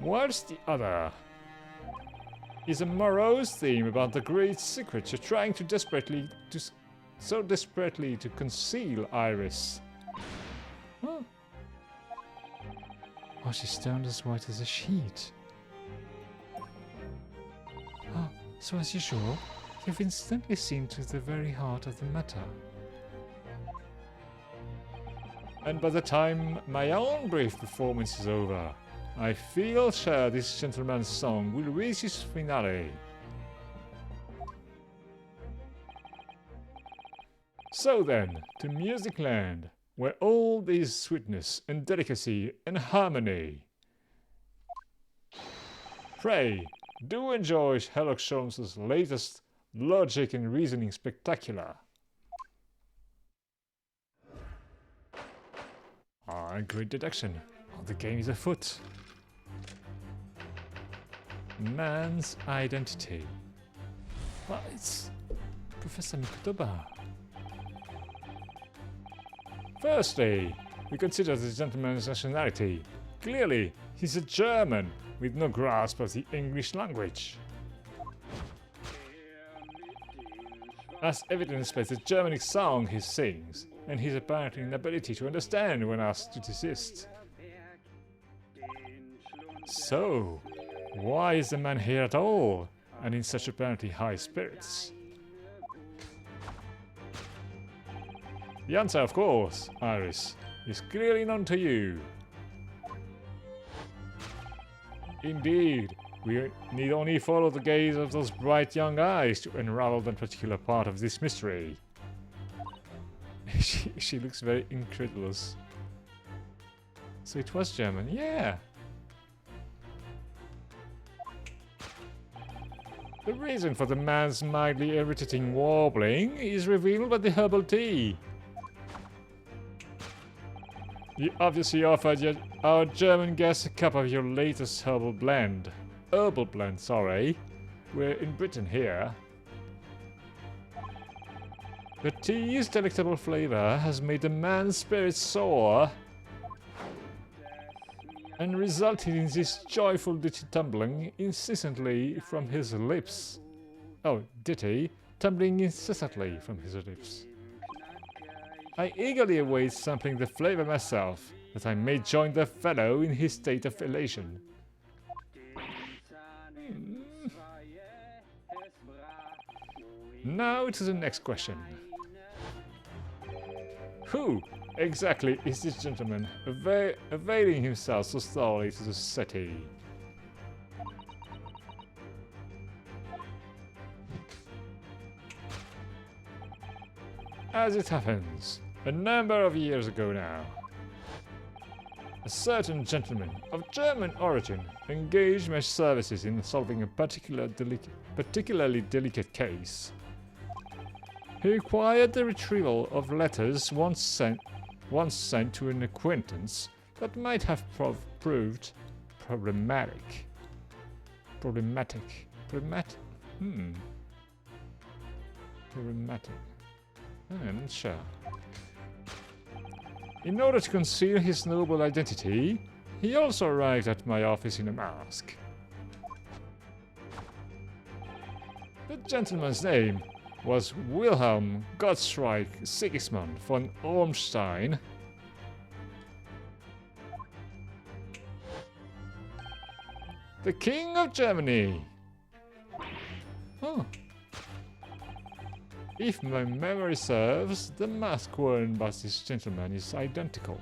Speaker 1: Whilst the other is a morose theme about the great secrets you're trying so desperately to conceal, Iris. Huh? Oh, she's turned as white as a sheet. Oh, so as usual, you've instantly seen to the very heart of the matter. And by the time my own brief performance is over, I feel sure this gentleman's song will reach its finale. So then, to Music Land, where all is sweetness and delicacy and harmony. Pray, do enjoy Sherlock Holmes' latest logic and reasoning spectacular. Great deduction. Oh, the game is afoot. Man's identity. Well, it's Professor Mikotoba. Firstly, we consider the gentleman's nationality. Clearly, he's a German with no grasp of the English language. As evidenced by the Germanic song he sings, and his apparent inability to understand when asked to desist. So, why is the man here at all, and in such apparently high spirits? The answer, of course, Iris, is clearly known to you. Indeed, we need only follow the gaze of those bright young eyes to unravel that particular part of this mystery. She looks very incredulous. So it was German, yeah. The reason for the man's mildly irritating warbling is revealed by the herbal tea. You obviously offered our German guest a cup of your latest herbal blend. Sorry. we're in Britain here. The tea's delectable flavor has made a man's spirit soar and resulted in this joyful ditty tumbling incessantly from his lips. Oh, ditty tumbling incessantly from his lips. I eagerly await sampling the flavor myself, that I may join the fellow in his state of elation. Now to the next question. Who exactly is this gentleman availing himself so thoroughly to the city? As it happens, a number of years ago now, a certain gentleman of German origin engaged my services in solving a particularly delicate case. He required the retrieval of letters once sent to an acquaintance that might have proved problematic. Problematic. I'm not sure. In order to conceal his noble identity, he also arrived at my office in a mask. The gentleman's name was Wilhelm Gottschalk Sigismund von Ormstein. The King of Germany. Oh. If my memory serves, the mask worn by this gentleman is identical.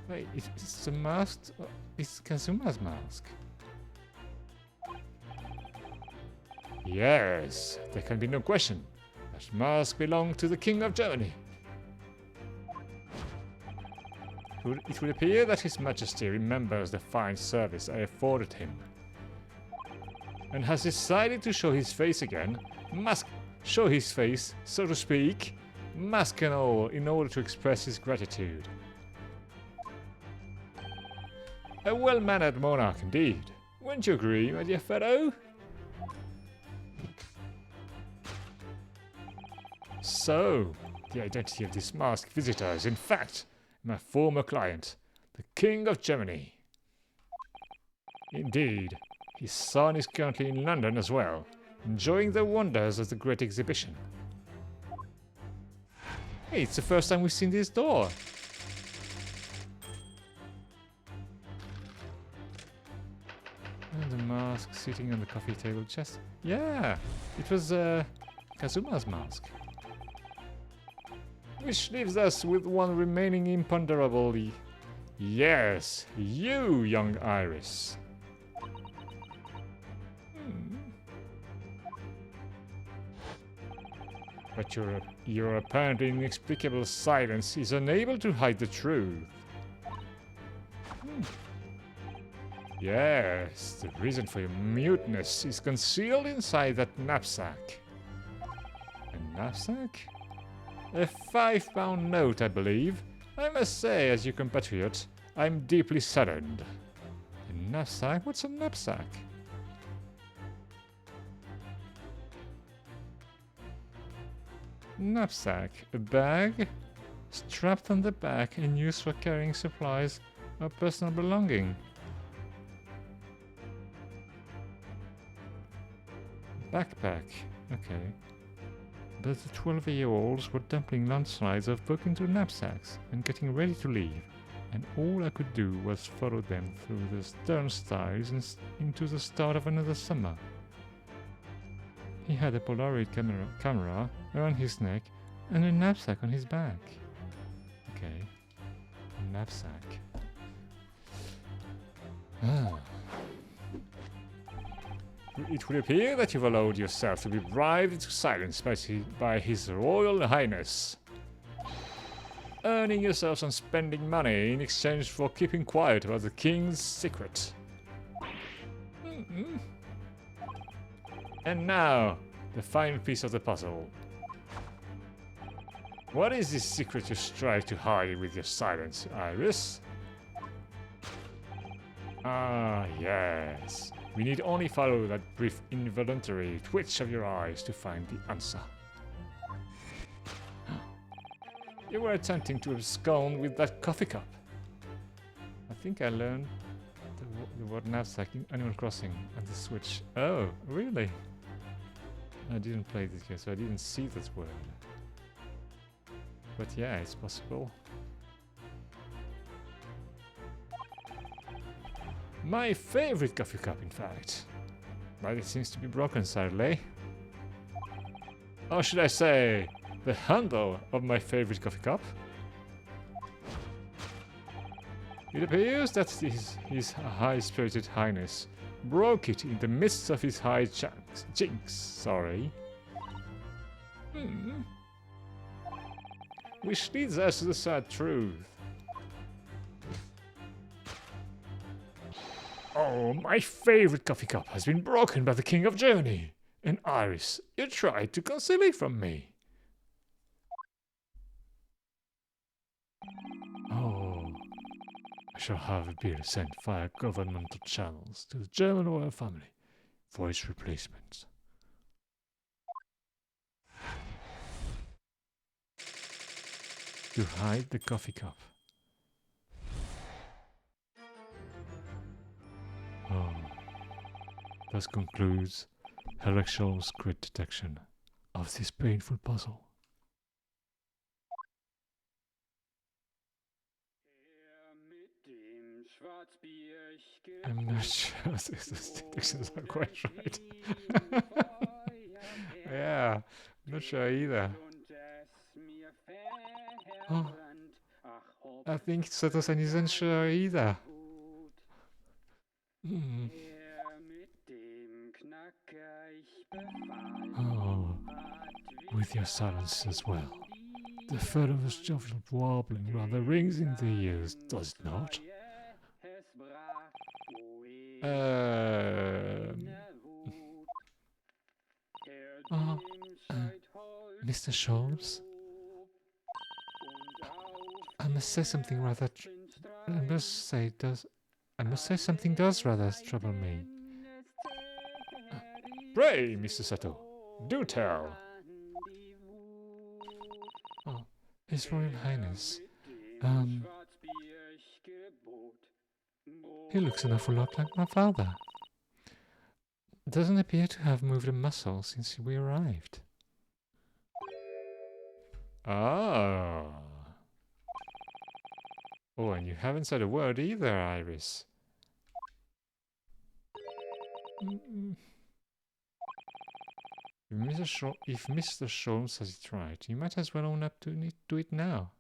Speaker 1: Wait, it's the mask? It's Kazuma's mask. Yes, there can be no question. That mask belonged to the King of Germany. It would appear that His Majesty remembers the fine service I afforded him, and has decided to show his face again, show his face, so to speak, mask and all, in order to express his gratitude. A well-mannered monarch indeed. Wouldn't you agree, my dear fellow? So, the identity of this masked visitor is in fact my former client, the King of Germany. Indeed, his son is currently in London as well, enjoying the wonders of the great exhibition. Hey, it's the first time we've seen this door. And the mask sitting on the coffee table chest. Yeah, it was Kazuma's mask. Which leaves us with one remaining imponderably. Yes, you, young Iris. But your apparently inexplicable silence is unable to hide the truth. Yes, the reason for your muteness is concealed inside that knapsack. A knapsack? A £5 note, I believe. I must say, as your compatriot, I'm deeply saddened. A knapsack? What's a knapsack? Knapsack. A bag? Strapped on the back and used for carrying supplies or personal belonging. Backpack. Okay. But the 12-year-olds were dumping landslides of book into knapsacks and getting ready to leave, and all I could do was follow them through the turnstiles and into the start of another summer. He had a Polaroid camera around his neck and a knapsack on his back. Okay, a knapsack. It would appear that you've allowed yourself to be bribed into silence by His Royal Highness, earning yourself some spending money in exchange for keeping quiet about the King's secret. And now, the final piece of the puzzle. What is this secret you strive to hide with your silence, Iris? Ah, yes. We need only follow that brief involuntary twitch of your eyes to find the answer. You were attempting to abscond with that coffee cup. I think I learned the word knapsack in Animal Crossing and the Switch. Oh, really? I didn't play this game, so I didn't see that word. But yeah, it's possible. My favorite coffee cup, in fact. But it seems to be broken, sadly. Or should I say, the handle of my favorite coffee cup? It appears that his high-spirited highness broke it in the midst of his high jinks, sorry. Which leads us to the sad truth. Oh, my favorite coffee cup has been broken by the King of Journey. And Iris, you tried to conceal it from me. Oh, I shall have a bill sent via governmental channels to the German royal family for its replacement. To hide the coffee cup. Oh, thus concludes Herlock Sholmes' great detection of this painful puzzle. I'm not sure these dictions are quite right. Yeah, I'm not sure either. Oh, I think Satosan isn't sure either. Oh, with your silence as well. The further jovial warbling rather rings in the ears, does it not? Mr. Sholmes? I must say something rather... I must say something does rather trouble me. Pray, Mr. Sato, do tell. Oh, His Royal Highness. He looks an awful lot like my father. Doesn't appear to have moved a muscle since we arrived. Ah. Oh, and you haven't said a word either, Iris. If Mr. Sholmes says it right, you might as well own up to it now.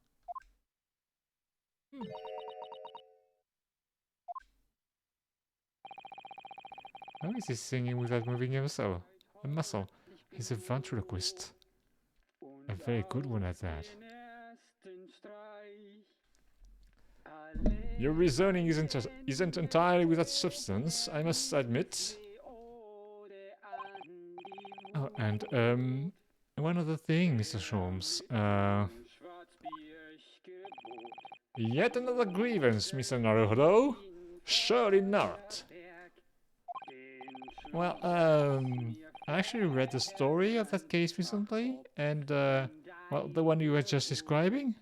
Speaker 1: How is he singing without moving a muscle? He's a ventriloquist. A very good one at that. Your reasoning isn't entirely without substance, I must admit. Oh, and, one other thing, Mr. Sholmes. Yet another grievance, Mr. Naruhodo? Surely not. Well, I actually read the story of that case recently, and, well, the one you were just describing.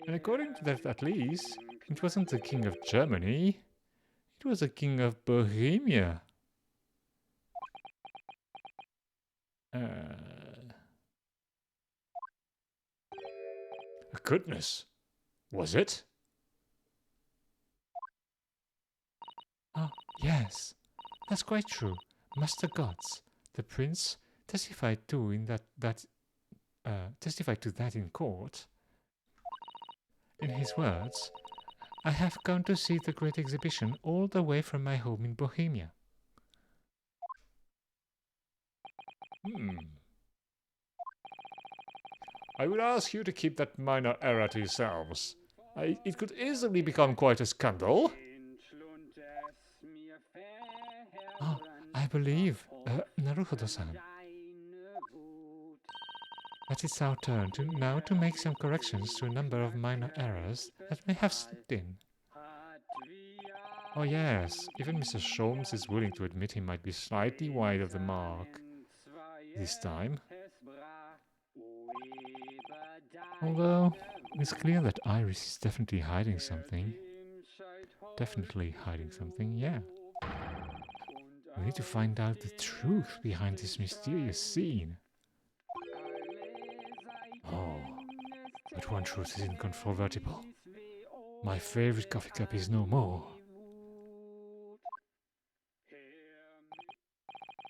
Speaker 1: And according to that, at least, it wasn't the King of Germany. It was the King of Bohemia. Goodness. Was it? Oh, yes. That's quite true. Master Gods, the prince, testified to that in court. In his words, I have come to see the great exhibition all the way from my home in Bohemia. I would ask you to keep that minor error to yourselves. It could easily become quite a scandal. Oh, I believe, Naruhodo-san, that it's our turn now to make some corrections to a number of minor errors that may have slipped in. Oh yes, even Mr. Sholmes is willing to admit he might be slightly wide of the mark this time. Although, it's clear that Iris is definitely hiding something. Definitely hiding something, yeah. We need to find out the truth behind this mysterious scene. Oh, but one truth is incontrovertible. My favorite coffee cup is no more.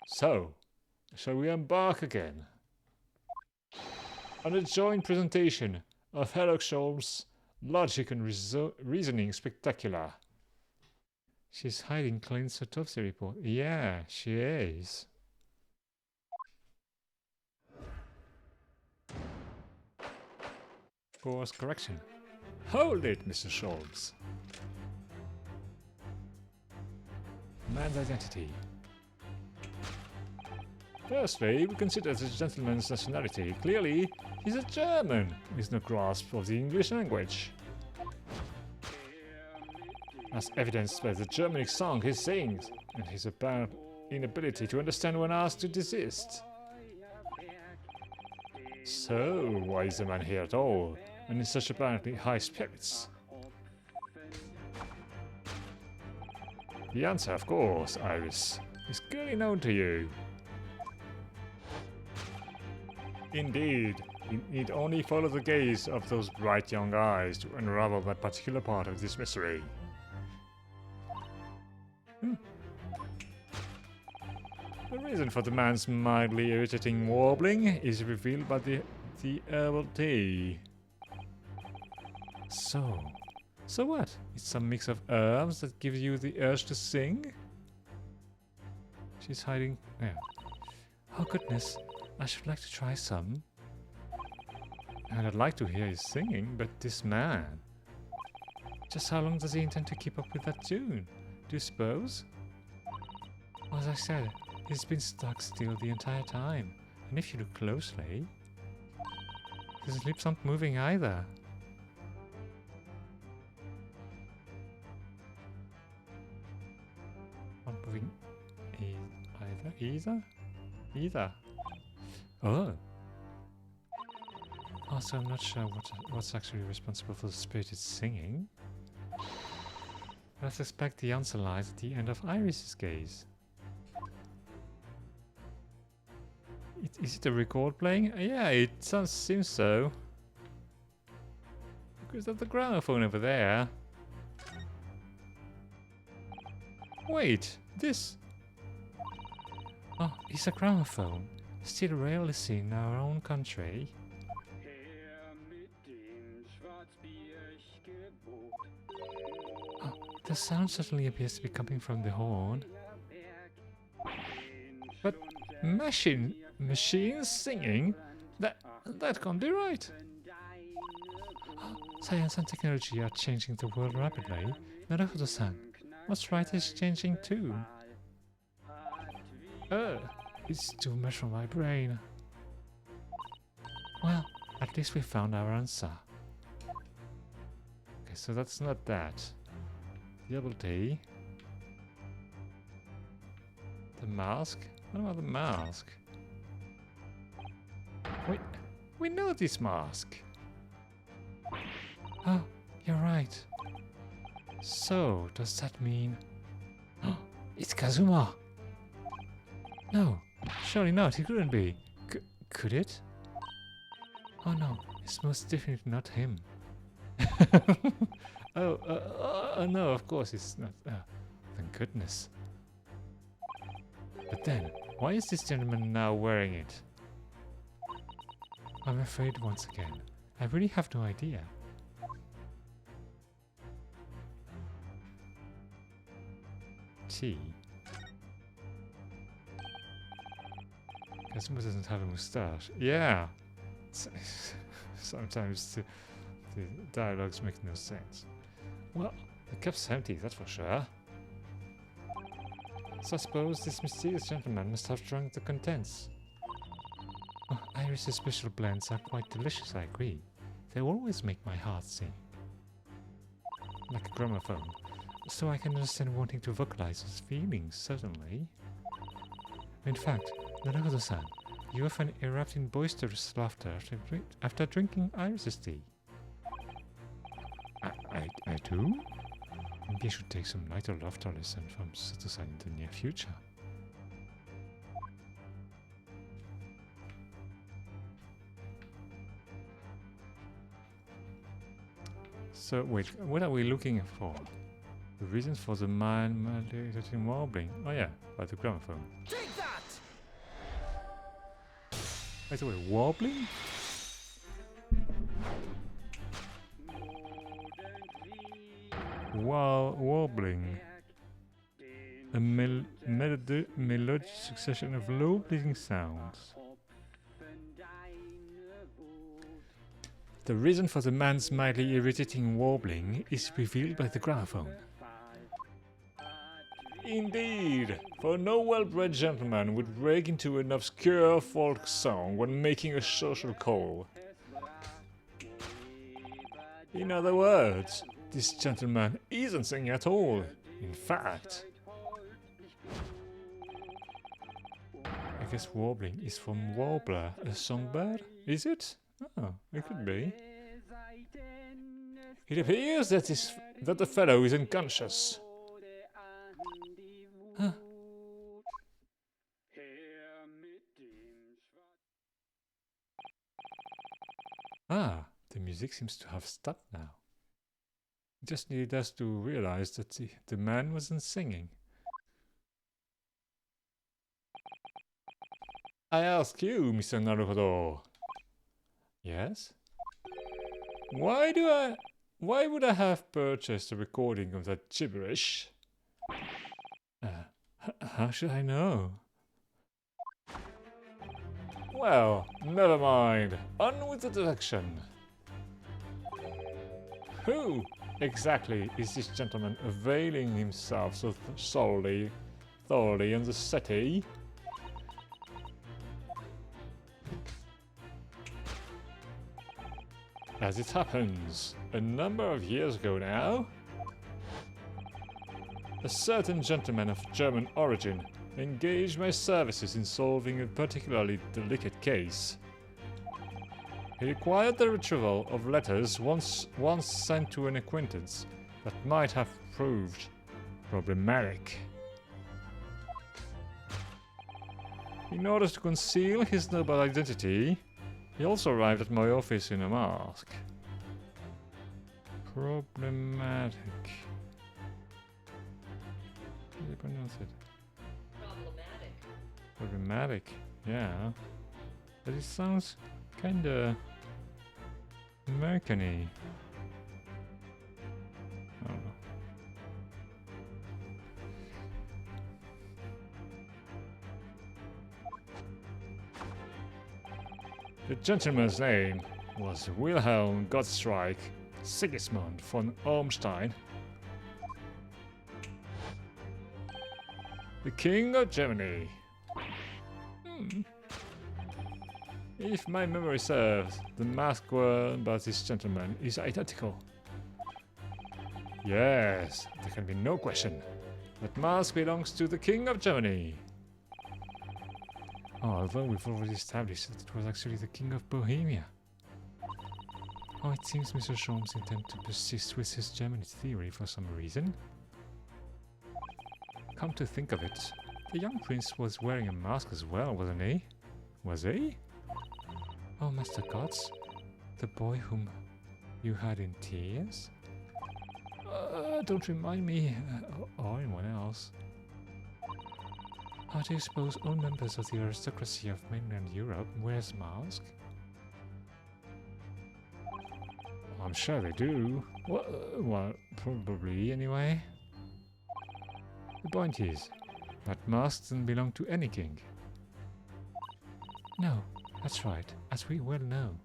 Speaker 1: So, shall we embark again on a joint presentation of Sherlock Holmes' Logic and Reasoning Spectacular? She's hiding Clint's autopsy report. Yeah, she is. Course correction. Hold it, Mr. Sholmes. Man's identity. Firstly, we consider the gentleman's nationality. Clearly, he's a German with no grasp of the English language, as evidenced by the Germanic song he sings and his apparent inability to understand when asked to desist. So, why is the man here at all, and in such apparently high spirits? The answer, of course, Iris, is clearly known to you. Indeed, you need only follow the gaze of those bright young eyes to unravel that particular part of this mystery. The reason for the man's mildly irritating warbling is revealed by the herbal tea. So what? It's some mix of herbs that gives you the urge to sing? She's hiding... yeah. Oh goodness, I should like to try some. And I'd like to hear you singing, but this man... Just how long does he intend to keep up with that tune? Do you suppose? Well, as I said, he's been stuck still the entire time. And if you look closely... his lips aren't moving either. Not moving either. Oh. Also, I'm not sure what's actually responsible for the spirited singing. But I suspect the answer lies at the end of Iris's gaze. Is it a record playing? Yeah, it seems so. Because of the gramophone over there. Wait, this... Oh, it's a gramophone. Still rarely seen in our own country. Oh, the sound certainly appears to be coming from the horn. But machines singing? That can't be right. Oh, science and technology are changing the world rapidly. Naruto-san, what's right is changing too. It's too much for my brain. Well, at least we found our answer. Okay, so that's not that. Double T. The mask? What about the mask? Wait, we know this mask. Oh, you're right. So, does that mean... Oh, it's Kazuma! No, surely not, it couldn't be. Could it? Oh no, it's most definitely not him. No, of course it's not. Thank goodness. But then, why is this gentleman now wearing it? I'm afraid once again, I really have no idea. Tea. Kazuma doesn't have a moustache. Yeah! Sometimes the dialogues make no sense. Well, the cup's empty, that's for sure. So I suppose this mysterious gentleman must have drunk the contents. Oh, Iris's special blends are quite delicious, I agree. They always make my heart sing. Like a gramophone. So I can understand wanting to vocalize his feelings, certainly. In fact, Naruto-san, you often erupt in boisterous laughter after drinking Iris's tea. I do? Maybe I should take some lighter laughter lesson from Sato-san in the near future. So, wait, what are we looking for? The reasons for the man warbling. Oh yeah, by the gramophone.
Speaker 2: Take that!
Speaker 1: By the way, warbling? Warbling. A melodic succession of low pleasing sounds. The reason for the man's mildly irritating warbling is revealed by the gramophone. Indeed, for no well-bred gentleman would break into an obscure folk song when making a social call. In other words, this gentleman isn't singing at all. In fact, I guess warbling is from warbler, a songbird, is it? Oh, it could be. It appears that the fellow is unconscious. Huh. Ah, the music seems to have stopped now. It just needed us to realize that the man wasn't singing. I ask you, Mr. Naruhodo. Yes? Why would I have purchased a recording of that gibberish? How should I know? Well, never mind. On with the deduction. Who exactly is this gentleman availing himself so thoroughly on the settee? As it happens, a number of years ago now, a certain gentleman of German origin engaged my services in solving a particularly delicate case. He required the retrieval of letters once sent to an acquaintance that might have proved problematic. In order to conceal his noble identity, he also arrived at my office in a mask. Problematic. How do you pronounce it? Problematic, yeah. But it sounds kinda American-y. I don't know. The gentleman's name was Wilhelm Gottschalk Sigismund von Ormstein, the King of Germany. If my memory serves, the mask worn by this gentleman is identical. Yes, there can be no question. That mask belongs to the King of Germany. Oh, although we've already established that it was actually the King of Bohemia. Oh, it seems Mr. Sholmes intends to persist with his Germany theory for some reason. Come to think of it, the young prince was wearing a mask as well, wasn't he? Was he? Oh, Master Gods, the boy whom you had in tears? Don't remind me, or anyone else. How do you suppose all members of the aristocracy of mainland Europe wears masks? I'm sure they do. Well, probably anyway. The point is, that masks don't belong to any king. No, that's right, as we well know.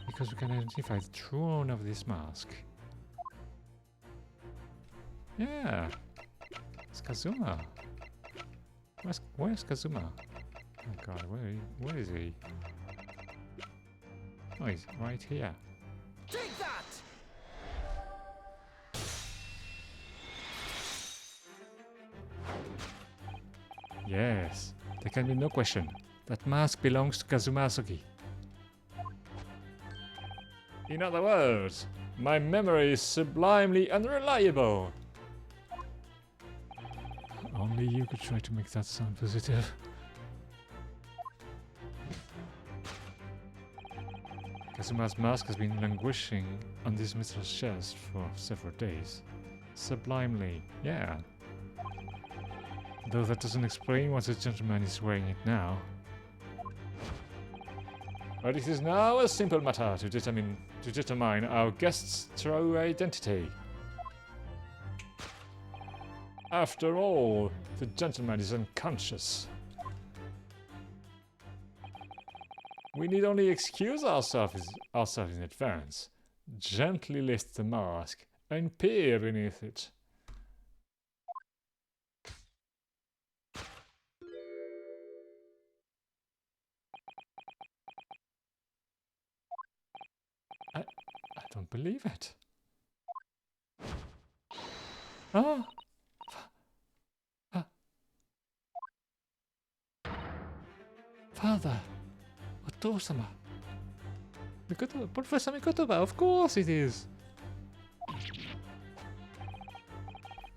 Speaker 1: Because we can identify the true owner of this mask. Yeah, it's Kazuma. Where's Kazuma? Oh god, where is he? Oh, he's right here.
Speaker 2: Take that!
Speaker 1: Yes, there can be no question. That mask belongs to Kazumasugi. In other words, my memory is sublimely unreliable. Only you could try to make that sound positive. Kazuma's mask has been languishing on this metal chest for several days. Sublimely, yeah. Though that doesn't explain why the gentleman is wearing it now. But it is now a simple matter to determine our guest's true identity. After all, the gentleman is unconscious. We need only excuse ourselves in advance, gently lift the mask, and peer beneath it. I don't believe it. Ah! Father! Oto-sama! Professor Mikotoba, of course it is!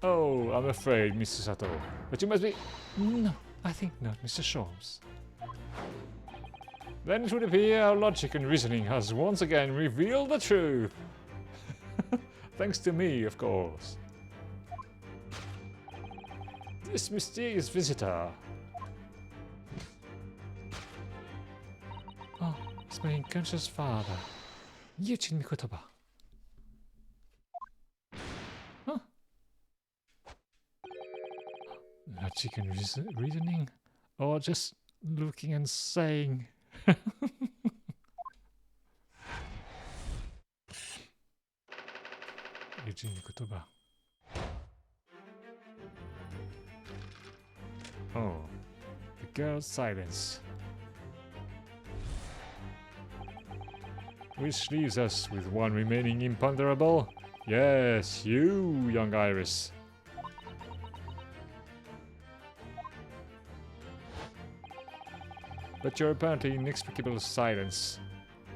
Speaker 1: Oh, I'm afraid, Mr. Sato. But you must be... No, I think not, Mr. Sholmes. Then it would appear our logic and reasoning has once again revealed the truth. Thanks to me, of course. This mysterious visitor. Oh, it's my unconscious father, Yujin Mikotoba. Huh? Logic and reasoning? Or just looking and saying? Yujin Mikotoba. Oh, the girl's silence. Which leaves us with one remaining imponderable. Yes, you, young Iris. But your apparently inexplicable silence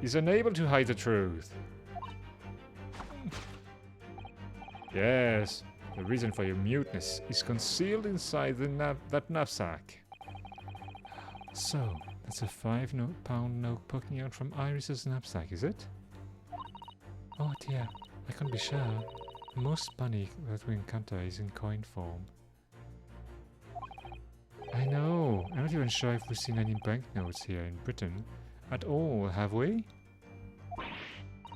Speaker 1: is unable to hide the truth. Yes, the reason for your muteness is concealed inside that knapsack. So, that's a £5 note poking out from Iris's knapsack, is it? Oh dear, I can't be sure. Most money that we encounter is in coin form. I know, I'm not even sure if we've seen any banknotes here in Britain at all, have we?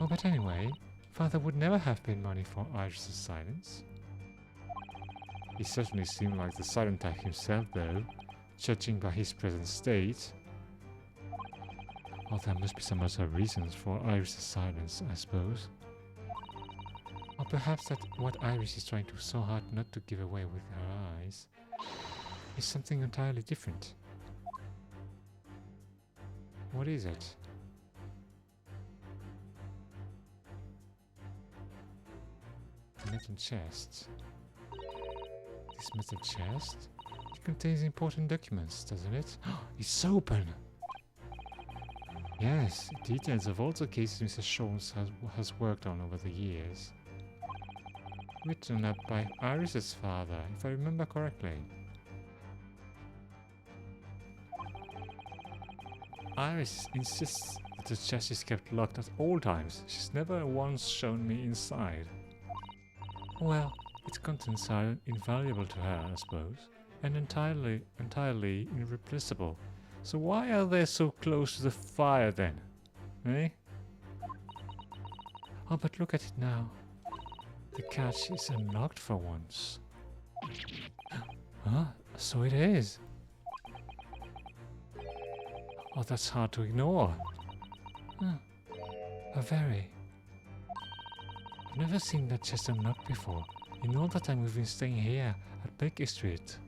Speaker 1: Oh, but anyway, Father would never have paid money for Iris's silence. He certainly seemed like the silent type himself, though, judging by his present state. Well, there must be some other reasons for Iris's silence, I suppose. Or perhaps that what Iris is trying to so hard not to give away with her eyes is something entirely different. What is it? Metal chest. This metal chest? It contains important documents, doesn't it? It's open! Yes, details of all the cases Mr. Sholmes has worked on over the years. Written up by Iris's father, if I remember correctly. Iris insists that the chest is kept locked at all times. She's never once shown me inside. Well, its contents are invaluable to her, I suppose, and entirely irreplaceable. So why are they so close to the fire then? Eh? Oh, but look at it now. The catch is unlocked for once. Huh? So it is. Oh, that's hard to ignore. Huh. Very. I've never seen that chest unlocked before, in all the time we've been staying here at Baker Street.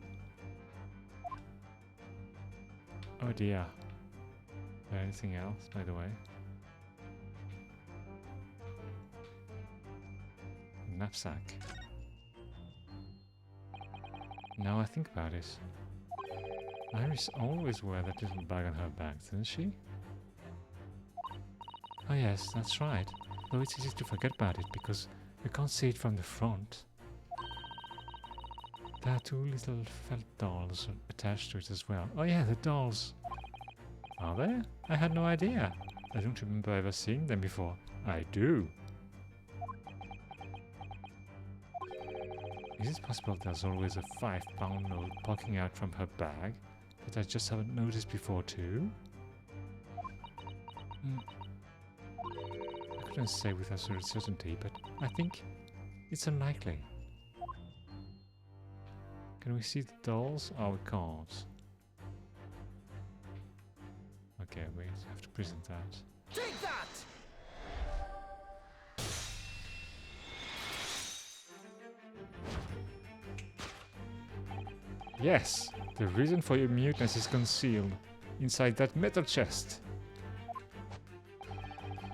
Speaker 1: Oh dear. Is there anything else, by the way? Knapsack. Now I think about it. Iris always wear that little bag on her back, doesn't she? Oh yes, that's right. Though it's easy to forget about it because you can't see it from the front. There are two little felt dolls attached to it as well. Oh yeah, the dolls. Are there? I had no idea. I don't remember ever seeing them before. I do. Is it possible there's always a £5 note poking out from her bag that I just haven't noticed before too? I couldn't say with absolute certainty, but I think it's unlikely. Can we see the dolls? Oh, we can't. Okay, we have to present that.
Speaker 2: Take that!
Speaker 1: Yes! The reason for your muteness is concealed inside that metal chest.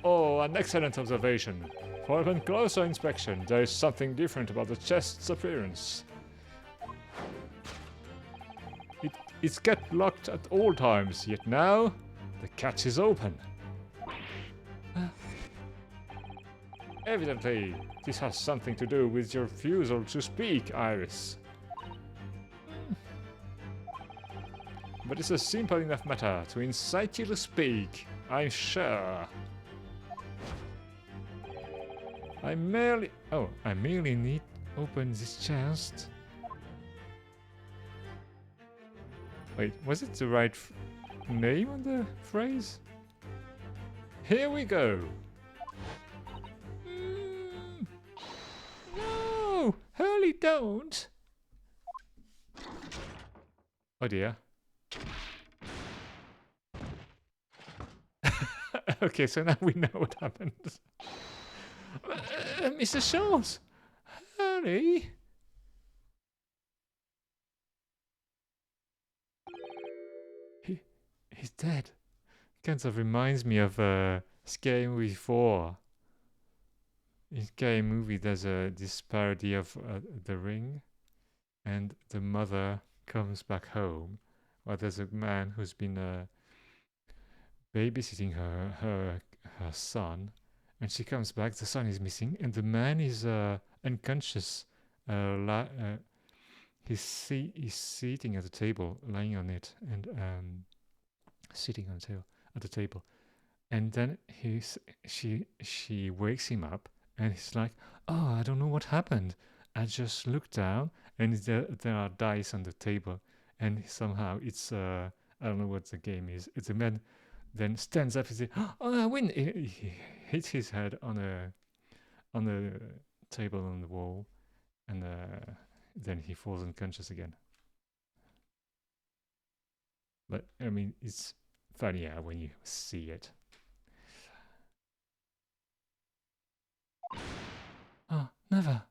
Speaker 1: Oh, an excellent observation. For even closer inspection, there is something different about the chest's appearance. It's kept locked at all times, yet now the catch is open. Evidently, this has something to do with your refusal to speak, Iris. But it's a simple enough matter to incite you to speak, I'm sure. I merely need to open this chest. Wait, was it the right name on the phrase? Here we go. No, Hurley, don't. Oh dear. Okay, so now we know what happened. Mr. Shaw's! Hurry! He's dead. Kind of reminds me of Scary Movie 4. In Scary Movie, there's this parody of The Ring, and the mother comes back home, while there's a man who's been babysitting her son, and she comes back, the son is missing, and the man is unconscious. He's sitting at the table, lying on it, and sitting on the table, and then she wakes him up, and he's like, "Oh, I don't know what happened. I just looked down, and there are dice on the table, and somehow it's I don't know what the game is. It's a man." Then stands up and says, "Oh, I win!" He hits his head on a table on the wall, and then he falls unconscious again. But I mean, it's funnier when you see it. Oh, never.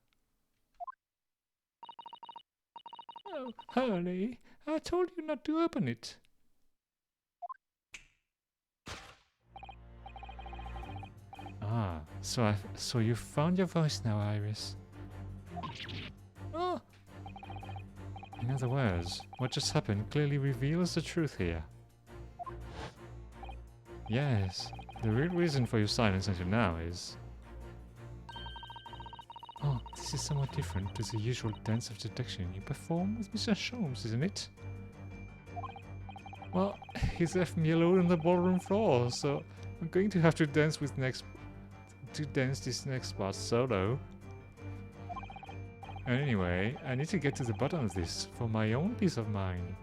Speaker 1: Oh, Hurley, I told you not to open it. Ah, so you found your voice now, Iris. Oh. In other words, what just happened clearly reveals the truth here. Yes, the real reason for your silence until now is... Oh, this is somewhat different to the usual dance of detection you perform with Mr. Sholmes, isn't it? Well, he's left me alone on the ballroom floor, so I'm going to have to dance this next part solo. Anyway, I need to get to the bottom of this for my own peace of mind.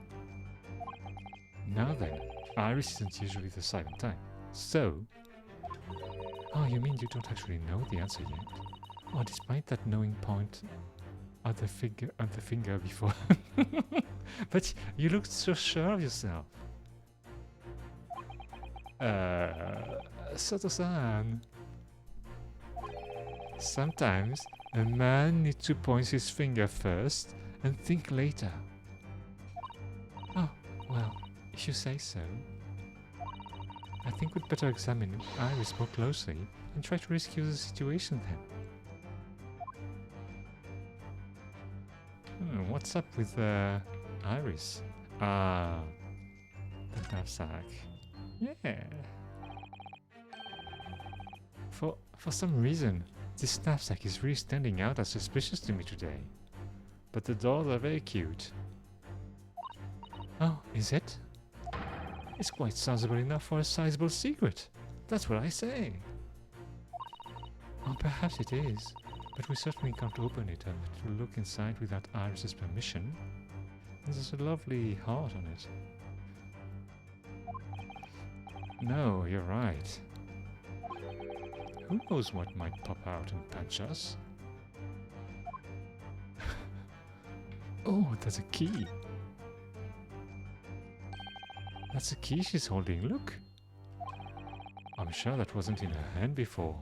Speaker 1: Now then, Iris isn't usually the silent type, so... Oh, you mean you don't actually know the answer yet? Oh, despite that knowing point of the finger before. But you looked so sure of yourself. Sato-san. Sometimes a man needs to point his finger first and think later. Oh, well, if you say so. I think we'd better examine Iris more closely and try to rescue the situation then. What's up with Iris? Ah, knapsack. Yeah. For some reason, this knapsack is really standing out as suspicious to me today. But the dolls are very cute. Oh, is it? It's quite sizable enough for a sizable secret. That's what I say. Oh, perhaps it is. But we certainly can't open it up to look inside without Iris's permission. There's a lovely heart on it. No, you're right. Who knows what might pop out and punch us? Oh, there's a key. That's the key she's holding, look. I'm sure that wasn't in her hand before.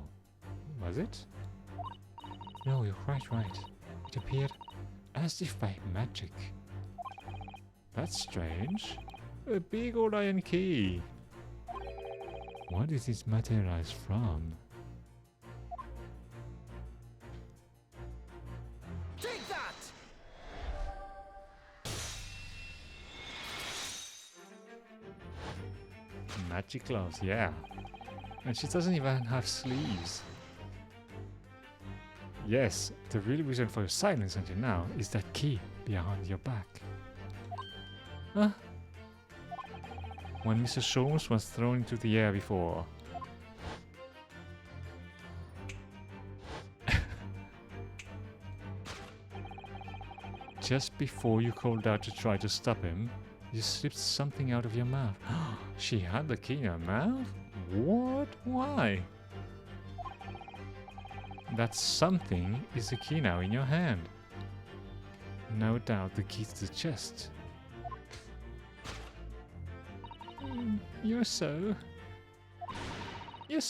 Speaker 1: Was it? No, you're quite right. It appeared as if by magic. That's strange. A big old iron key. What did it materialize from?
Speaker 2: Take that!
Speaker 1: Magic gloves, yeah. And she doesn't even have sleeves. Yes, the real reason for your silence until now is that key behind your back. Huh? When Mr. Sholmes was thrown into the air before. Just before you called out to try to stop him, you slipped something out of your mouth. She had the key in her mouth? What? Why? That something is the key now in your hand. No doubt the key to the chest. You're so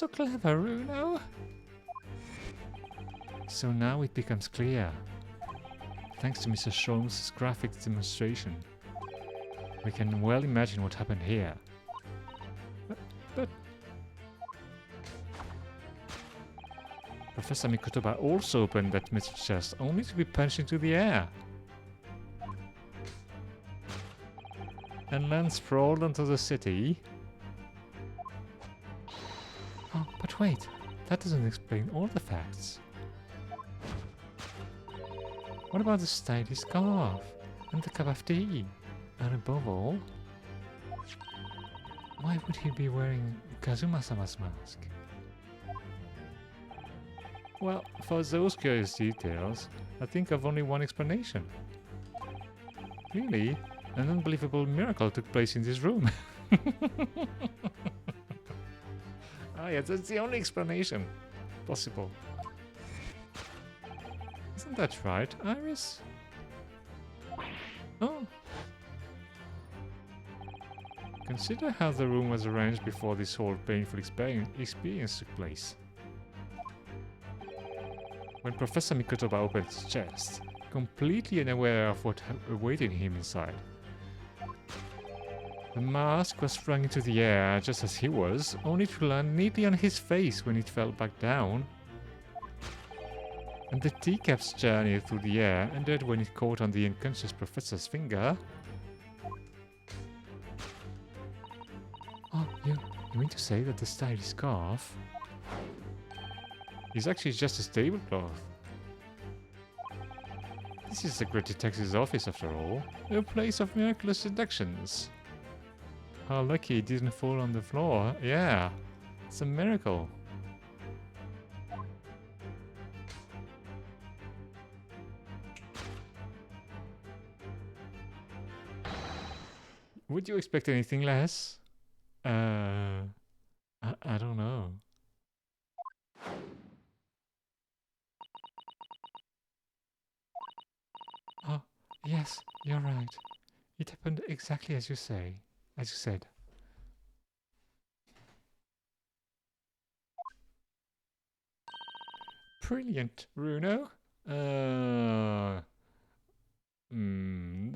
Speaker 1: clever, Runo. So now it becomes clear. Thanks to Mr. Sholmes' graphic demonstration. We can well imagine what happened here. But Professor Mikotoba also opened that metal chest only to be punched into the air. And then sprawled onto the city. Oh, but wait, that doesn't explain all the facts. What about the stylish scarf and the cup of tea? And above all, why would he be wearing Kazuma-sama's mask? Well, for those curious details, I think of only one explanation. Really, an unbelievable miracle took place in this room. Ah, yeah, that's the only explanation possible. Isn't that right, Iris? Oh. Consider how the room was arranged before this whole painful experience took place. When Professor Mikotoba opened his chest, completely unaware of what awaited him inside, the mask was flung into the air just as he was, only to land neatly on his face when it fell back down. And the teacups journeyed through the air, ended when it caught on the unconscious professor's finger. Oh, you mean to say that the stylish scarf is actually just a tablecloth? This is the Great Detective's office after all, a place of miraculous seductions. How lucky it didn't fall on the floor. Yeah, it's a miracle. Would you expect anything less? I don't know. Oh, yes, you're right. It happened exactly as you say. As you said. Brilliant, Bruno.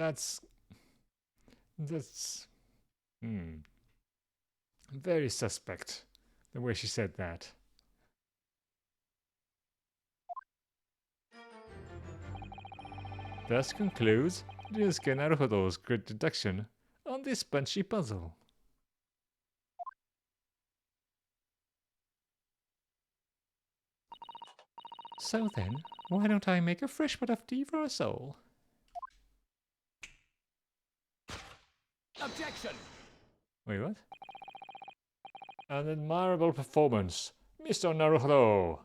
Speaker 1: That's very suspect. The way she said that. Thus concludes Ryusuke Naruhodo's great deduction on this punchy puzzle. So then, why don't I make a fresh pot of tea for us all?
Speaker 2: Objection!
Speaker 1: Wait, what? An admirable performance, Mr. Naruto!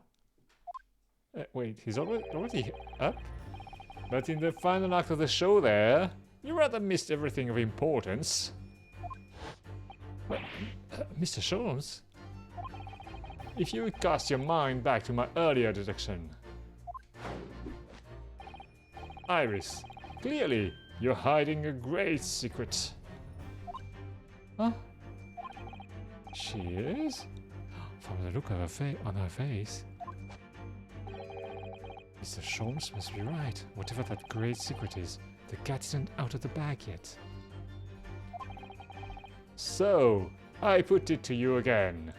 Speaker 1: Wait, he's already up? But in the final act of the show there, you rather missed everything of importance. But, Mr. Sholmes? If you would cast your mind back to my earlier detection. Iris, clearly, you're hiding a great secret. Huh? She is? From the look of on her face. Mr. Sholmes must be right. Whatever that great secret is, the cat isn't out of the bag yet. So, I put it to you again.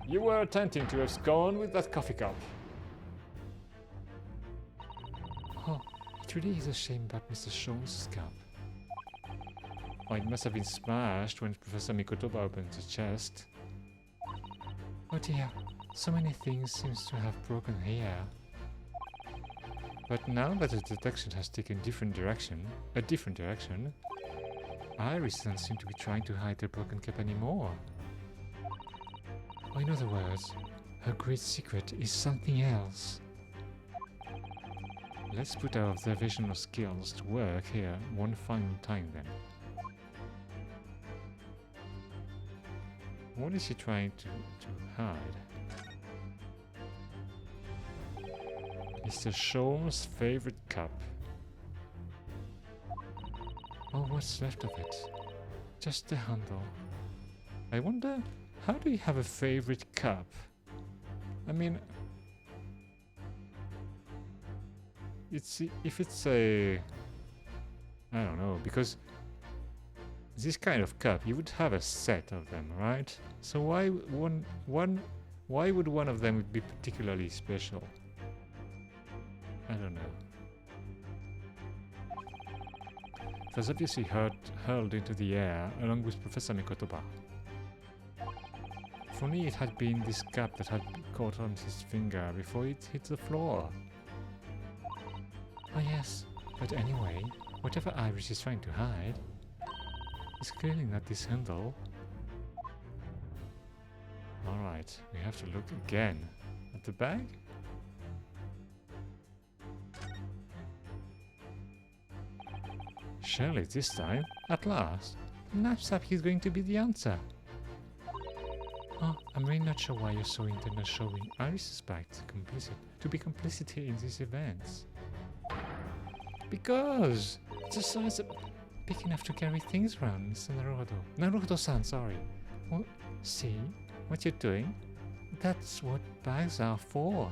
Speaker 1: You were attempting to abscond with that coffee cup. Oh, it really is a shame about Mr. Sholmes' cup. Oh, it must have been smashed when Professor Mikotoba opened the chest. Oh dear, so many things seems to have broken here. But now that the detection has taken a different direction, Iris doesn't seem to be trying to hide the broken cap anymore. Or in other words, her great secret is something else. Let's put our observational skills to work here one final time then. What is she trying to hide? Mr. Sholmes' favorite cup. Oh, what's left of it? Just the handle. I wonder, how do you have a favorite cup? I mean, if it's a... I don't know, because this kind of cup, you would have a set of them, right? So why would one of them be particularly special? I don't know. It was obviously hurled into the air along with Professor Mikotoba. If only it had been this cap that had caught on his finger before it hit the floor. Oh yes, but anyway, whatever Iris is trying to hide, it's clearly not this handle. Alright, we have to look again at the bag. Surely this time, at last, the knapsack is going to be the answer. Oh, I'm really not sure why you're so intent on showing Iris's bag to be complicit here in these events. Because it's a size big enough to carry things around, Mr. Naruto. Naruto-san, sorry. Well, see what you're doing? That's what bags are for.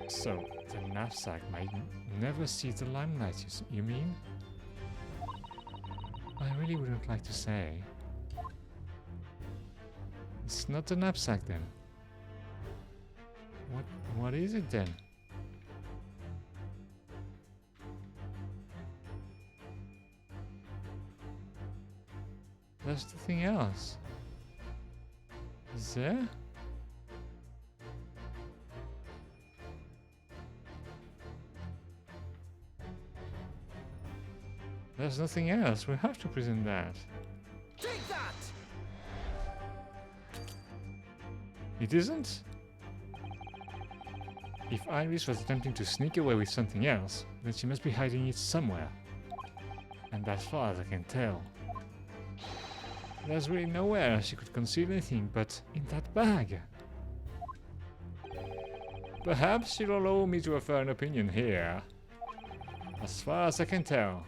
Speaker 1: So, the knapsack might never see the limelight, you mean? I really wouldn't like to say. It's not the knapsack then. What is it then? There's nothing else. Is there? There's nothing else. We have to present that.
Speaker 2: Take that!
Speaker 1: It isn't? If Iris was attempting to sneak away with something else, then she must be hiding it somewhere. And as far as I can tell, there's really nowhere she could conceal anything but in that bag. Perhaps you'll allow me to offer an opinion here. As far as I can tell,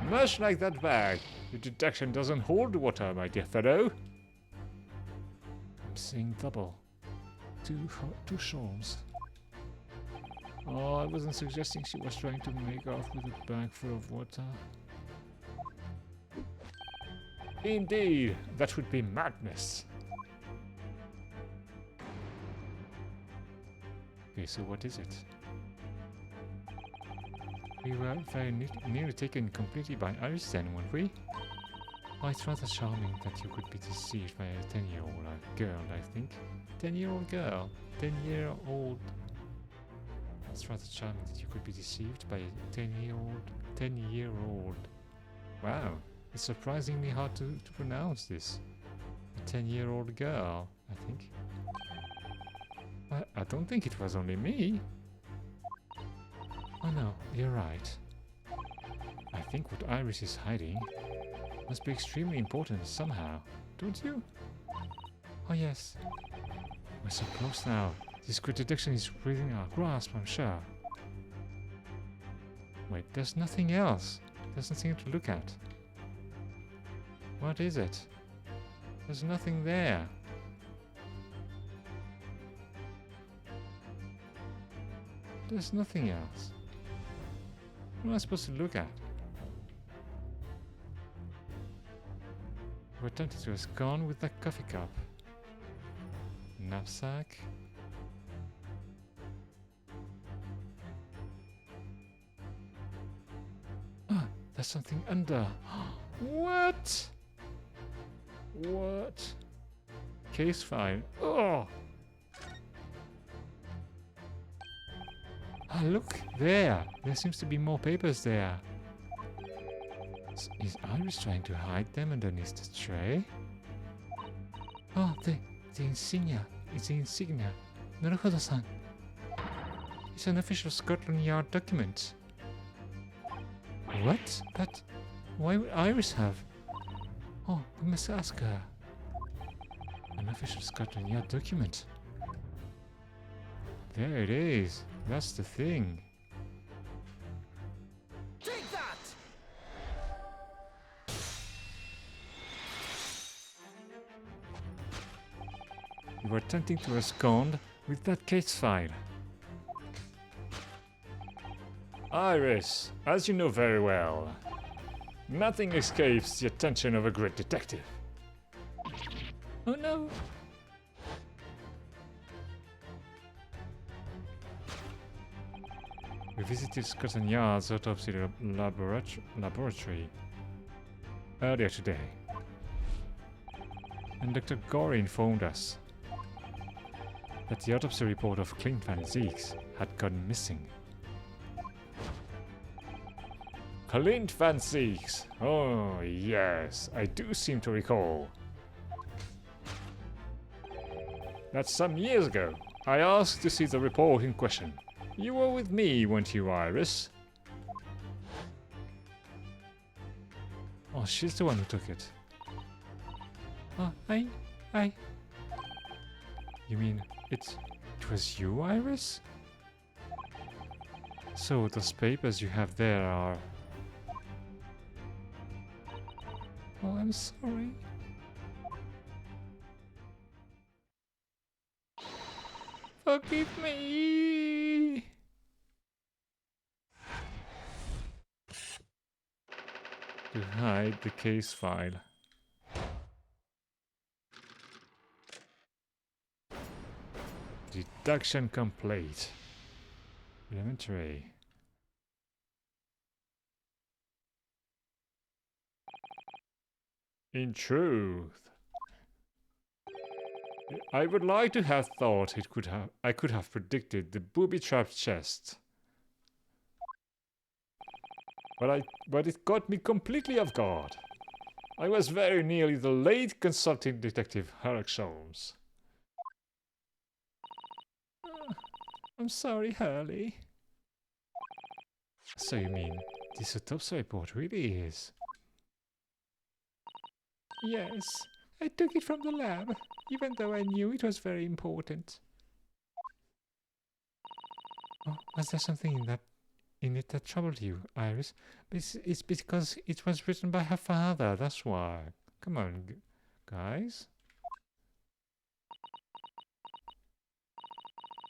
Speaker 1: much like that bag, your detection doesn't hold water, my dear fellow. I'm seeing double. Two Sholmes. Oh, I wasn't suggesting she was trying to make off with a bag full of water. Indeed, that would be madness. Okay, so what is it? We were very nearly taken completely by Iris then, weren't we? Oh, it's rather charming that you could be deceived by a 10-year-old girl, I think. 10-year-old girl. 10-year-old. It's rather charming that you could be deceived by a 10-year-old. Wow, it's surprisingly hard to pronounce this. A 10-year-old girl, I think. I don't think it was only me. Oh no, you're right. I think what Iris is hiding must be extremely important somehow, don't you? Oh yes. We're so close now. This great deduction is within our grasp, I'm sure. Wait, there's nothing else. There's nothing to look at. What is it? There's nothing there. There's nothing else. What am I supposed to look at? We're tempted to abscond with that coffee cup. Knapsack. Ah, there's something under. What? What? Case file. Oh! Ah, look there. There seems to be more papers there. Is Iris trying to hide them underneath the tray? Oh, the insignia. It's the insignia. Naruhodo-san. It's an official Scotland Yard document. What? But why would Iris have? Oh, we must ask her. An official Scotland Yard document. There it is. That's the thing.
Speaker 2: Take that!
Speaker 1: You were attempting to abscond with that case file. Iris, as you know very well, nothing escapes the attention of a great detective. Oh no! We visited Scotland Yard's autopsy laboratory earlier today, and Dr. Gorey informed us that the autopsy report of Clint Van Zeeks had gone missing. Clint Van Zeeks! Oh, yes, I do seem to recall. That's some years ago. I asked to see the report in question. You were with me, weren't you, Iris? Oh, she's the one who took it. Oh, I... You mean it was you, Iris? So those papers you have there are... Oh, I'm sorry. Forgive me! To hide the case file. Deduction complete. Elementary. In truth, I would like to have thought I could have predicted the booby-trapped chest. But it caught me completely off guard. I was very nearly the late consulting detective Herlock Sholmes. I'm sorry, Hurley. So you mean this autopsy report really is? Yes, I took it from the lab, even though I knew it was very important. Oh, was there something in it that troubled you, Iris? It's because it was written by her father, that's why. Come on, guys.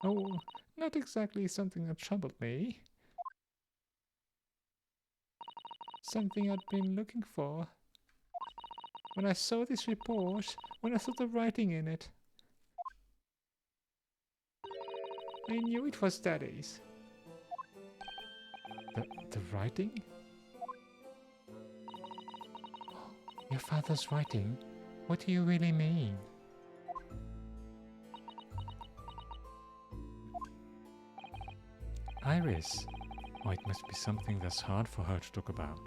Speaker 1: Oh, not exactly something that troubled me. Something I'd been looking for. When I saw this report, when I saw the writing in it, I knew it was Daddy's. The writing? Your father's writing? What do you really mean? Iris. Oh, it must be something that's hard for her to talk about.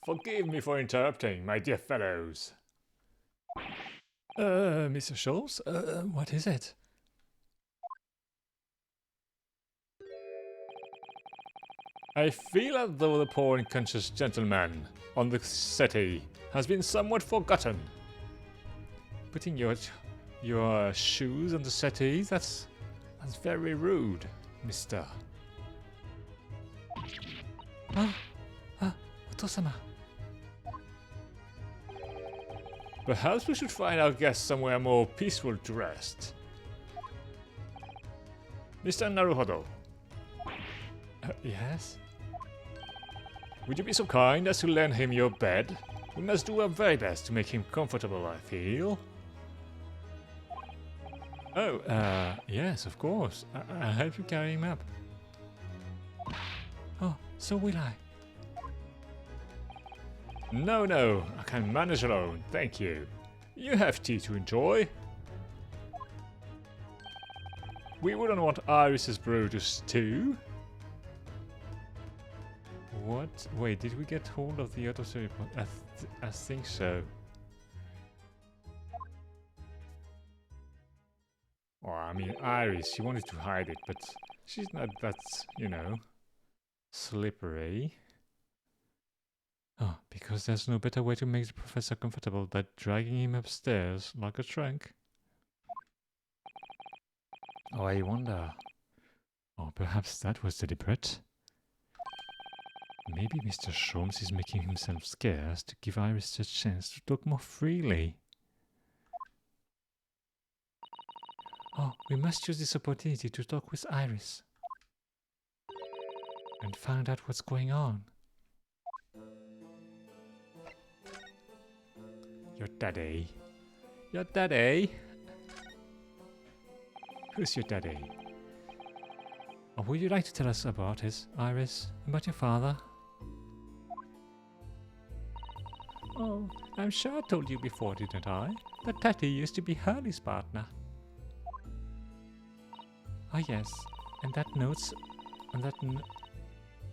Speaker 1: Forgive me for interrupting, my dear fellows. Mr. Schultz, what is it? I feel as though the poor unconscious gentleman on the settee has been somewhat forgotten. Putting your shoes on the settee, that's very rude, mister. Oto-sama. Perhaps we should find our guest somewhere more peaceful to rest. Mr. Naruhodo. Yes? Would you be so kind as to lend him your bed? We must do our very best to make him comfortable, I feel. Oh, yes, of course. I'll help you carry him up. Oh, so will I. No, I can manage alone, thank you. You have tea to enjoy. We wouldn't want Iris's brew to stew. What? Wait, did we get hold of the auto report? I think so. Well, I mean, Iris, she wanted to hide it, but she's not that, you know, slippery. Oh, because there's no better way to make the professor comfortable than dragging him upstairs like a trunk. Oh, I wonder. Oh, perhaps that was deliberate. Maybe Mr. Sholmes is making himself scarce to give Iris a chance to talk more freely. Oh, we must use this opportunity to talk with Iris. And find out what's going on. Your daddy. Your daddy? Who's your daddy? Oh, would you like to tell us about his, Iris? About your father? Oh, I'm sure I told you before, didn't I? That Daddy used to be Hurley's partner. Oh yes, and that notes...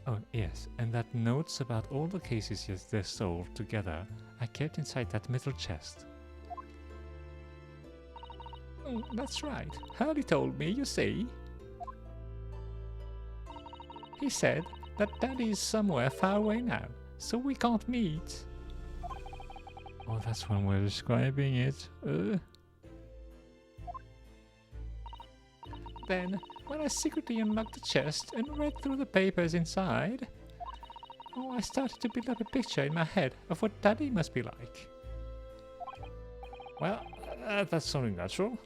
Speaker 1: Oh yes, and that notes about all the cases they solved together I kept inside that metal chest. Oh, that's right. Hurley told me, you see. He said that Daddy is somewhere far away now, so we can't meet. Oh, that's one way of describing it. Then, when I secretly unlocked the chest and read through the papers inside, oh, I started to build up a picture in my head of what Daddy must be like. Well, that's something natural.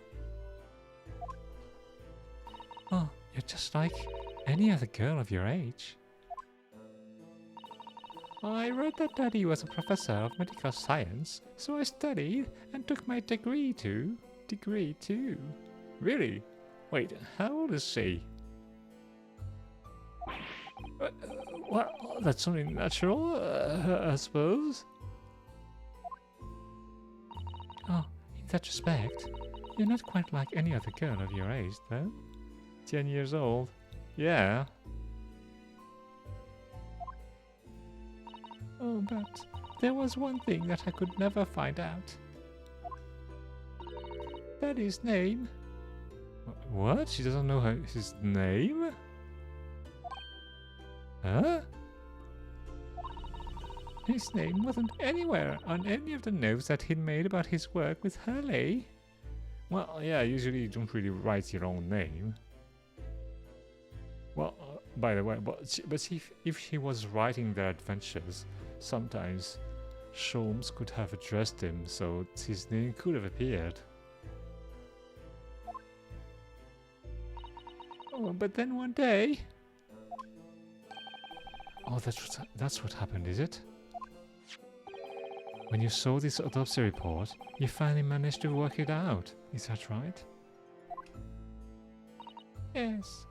Speaker 1: Oh, you're just like any other girl of your age. I read that Daddy was a professor of medical science, so I studied and took my degree too. Really? Wait, how old is she? Well, that's something natural, I suppose. Oh, in that respect, you're not quite like any other girl of your age, though. 10 years old. Yeah. Oh, but there was one thing that I could never find out. Daddy's name. What? She doesn't know his name? Huh? His name wasn't anywhere on any of the notes that he'd made about his work with Hurley. Well, yeah, usually you don't really write your own name. Well, by the way, but if he was writing their adventures, sometimes Sholmes could have addressed him, so his name could have appeared. Oh, but then one day... Oh, that's what happened, is it? When you saw this autopsy report, you finally managed to work it out, is that right? Yes.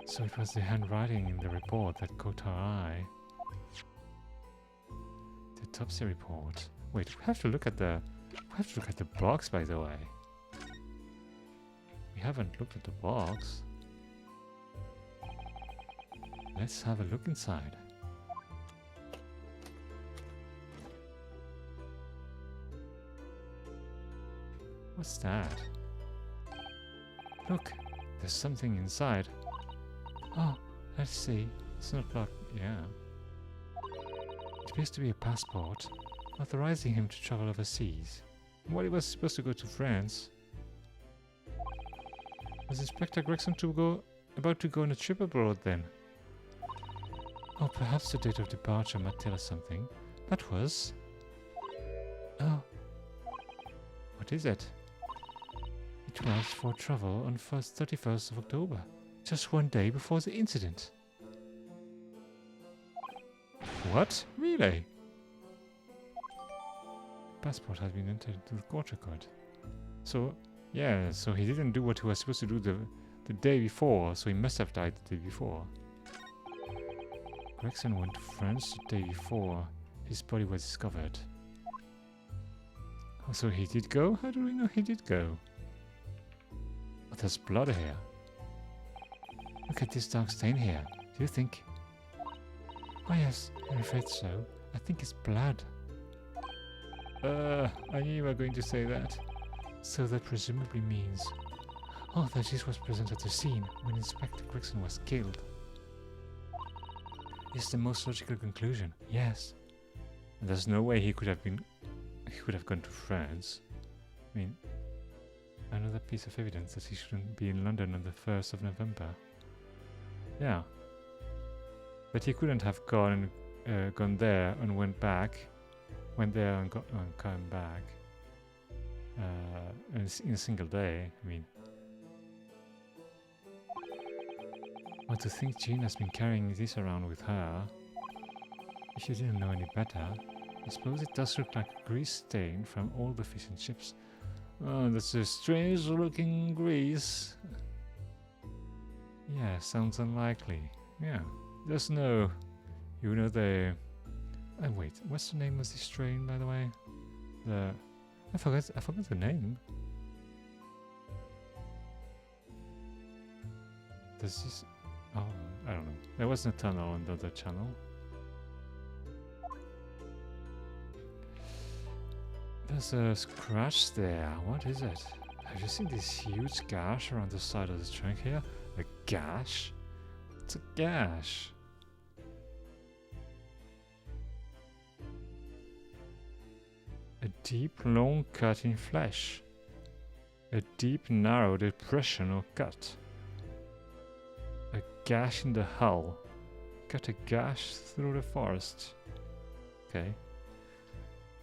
Speaker 1: So it was the handwriting in the report that caught our eye. The autopsy report. Wait, we have to look at the box, by the way. We haven't looked at the box. Let's have a look inside. What's that? Look, there's something inside. Oh, let's see. It's not locked. Yeah. It appears to be a passport, authorizing him to travel overseas. Well, he was supposed to go to France. Was Inspector Gregson about to go on a trip abroad then? Oh, perhaps the date of departure might tell us something. That was... Oh. What is it? It was for travel on 31st of October, just one day before the incident. What? Really? Passport has been entered into the court record. So, yeah, so he didn't do what he was supposed to do the day before, so he must have died the day before. Gregson went to France the day before his body was discovered. Oh, so he did go? How do we know he did go? Oh, there's blood here. Look at this dark stain here. Do you think... Oh yes, I'm afraid so. I think it's blood. I knew you were going to say that. So that presumably means... Oh, that this was present at the scene when Inspector Gregson was killed. It's the most logical conclusion, yes. And there's no way he could have gone to France. I mean, another piece of evidence that he shouldn't be in London on the 1st of November. Yeah. But he couldn't have gone there and went there and come back in a single day. I mean, but to think Jean has been carrying this around with her, if you didn't know any better, I suppose it does look like a grease stain from all the fish and chips. Oh, that's a strange looking grease. Yeah, sounds unlikely. Yeah, there's no... You know the... Oh wait, what's the name of this strain, by the way? I forgot the name. Does this... Oh, I don't know. There was no tunnel on the other channel. There's a scratch there. What is it? Have you seen this huge gash around the side of the trunk here? A gash? It's a gash. A deep, long cut in flesh. A deep, narrow depression or cut. A gash in the hull. Cut a gash through the forest. Okay.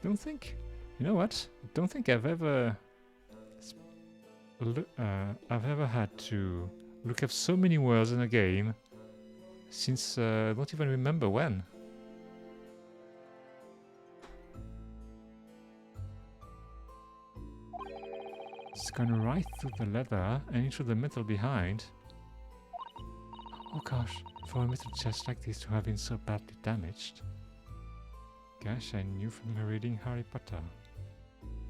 Speaker 1: Don't think... You know what? Don't think I've ever had to look up so many words in a game since I don't even remember when. It's gone right through the leather and into the metal behind. Oh gosh, for a metal chest like this to have been so badly damaged. Gosh, I knew from her reading Harry Potter.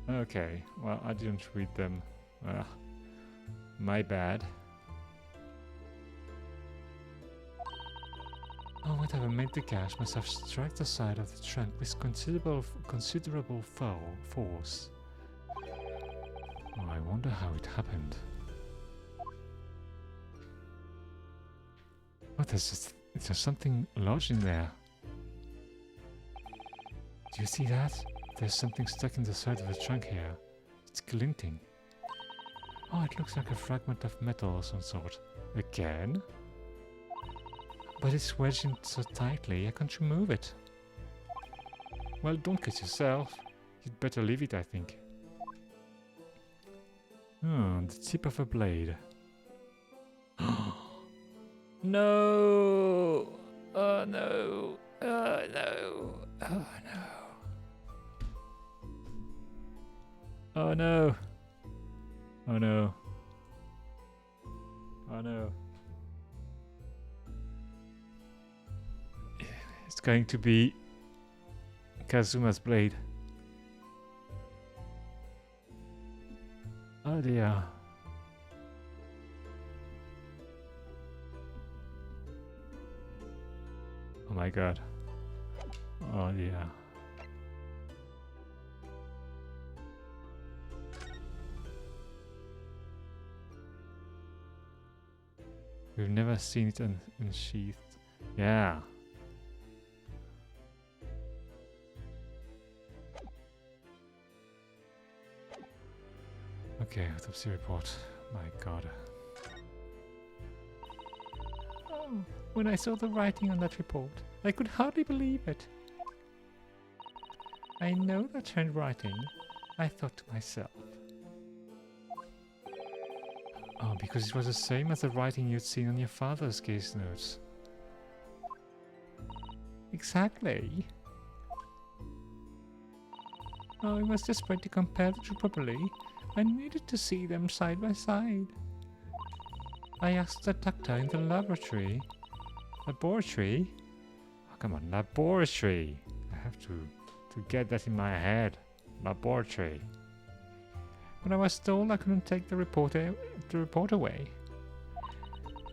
Speaker 1: Okay, well, I didn't read them. My bad. Oh, whatever made the gash must have struck the side of the trunk with considerable force. Oh, I wonder how it happened. Oh, there's something lodged in there. Do you see that? There's something stuck in the side of the trunk here. It's glinting. Oh, it looks like a fragment of metal of some sort. Again? But it's wedged in so tightly, I can't remove it. Well, don't cut yourself. You'd better leave it, I think. Oh, the tip of a blade. No! Oh no! Oh no! Oh no! Oh no! Oh no! Oh no! It's going to be Kazuma's blade. Oh dear. Oh my god. Oh dear. We've never seen it unsheathed. Yeah. Okay, autopsy report. My god. Oh, when I saw the writing on that report, I could hardly believe it. I know that handwriting, I thought to myself. Oh, because it was the same as the writing you'd seen on your father's case notes. Exactly. Oh, I was desperate to compare the two properly. I needed to see them side by side. I asked the doctor in the laboratory. Laboratory? Oh, come on, laboratory. I have to get that in my head. Laboratory. But I was told I couldn't take the report away.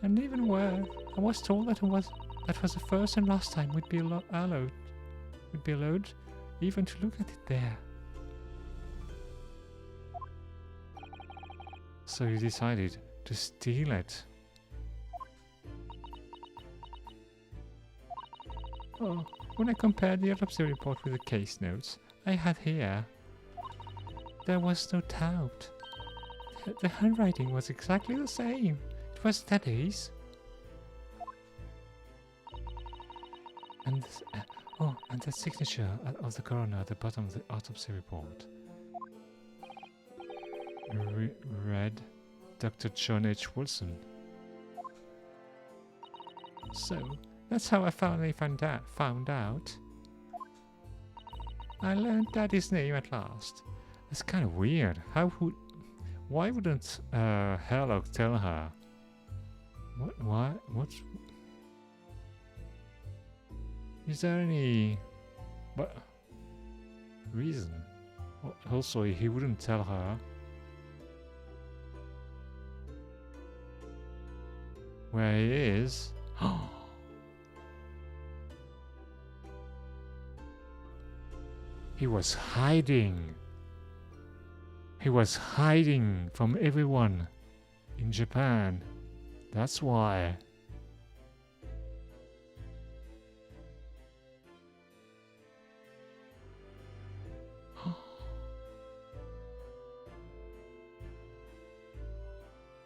Speaker 1: And even worse, I was told that was the first and last time we'd be allowed even to look at it there. So you decided to steal it. Oh, when I compared the autopsy report with the case notes I had here, there was no doubt. The handwriting was exactly the same. It was Teddy's. And and the signature of the coroner at the bottom of the autopsy report. Read Dr. John H. Wilson. So, that's how I finally found out. I learned Daddy's name at last. That's kind of weird. Why wouldn't Herlock tell her? What? Is there any reason? Also, he wouldn't tell her. Where he is? He was hiding. He was hiding from everyone in Japan. That's why.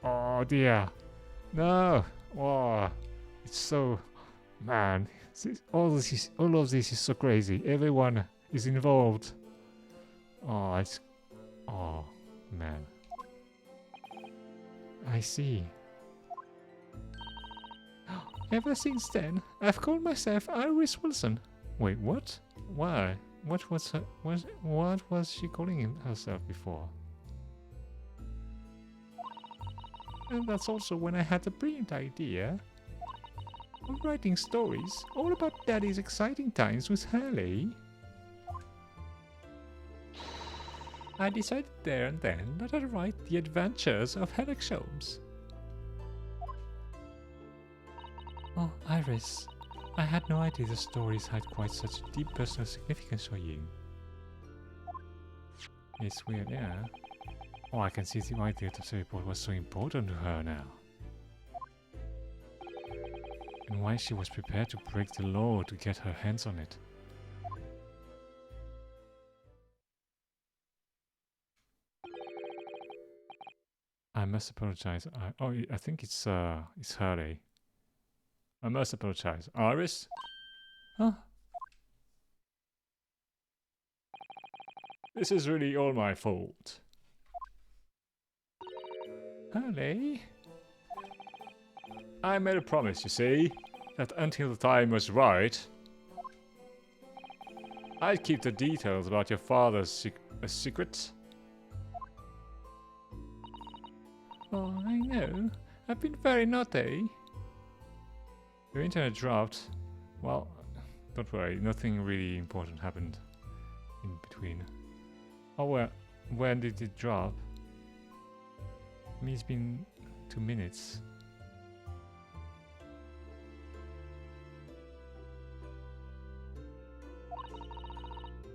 Speaker 1: Oh dear. No. Oh, it's so, man. All of this is so crazy. Everyone is involved. Oh, man. I see. Ever since then, I've called myself Iris Wilson. Wait, what? Why? What was she calling herself before? And that's also when I had the brilliant idea of writing stories all about Daddy's exciting times with Hurley. I decided there and then that I'd write The Adventures of Herlock Sholmes. Oh, Iris, I had no idea the stories had quite such deep personal significance for you. It's weird, yeah. Oh, I can see why the autopsy report was so important to her now. And why she was prepared to break the law to get her hands on it. I must apologize. I think it's Harley. I must apologize. Iris? Huh? This is really all my fault. Harley? I made a promise, you see, that until the time was right, I'd keep the details about your father's a secret. Oh, I know. I've been very naughty. Your internet dropped. Well, Don't worry, nothing really important happened in between. Oh, well, when did it drop? I mean, it's been 2 minutes.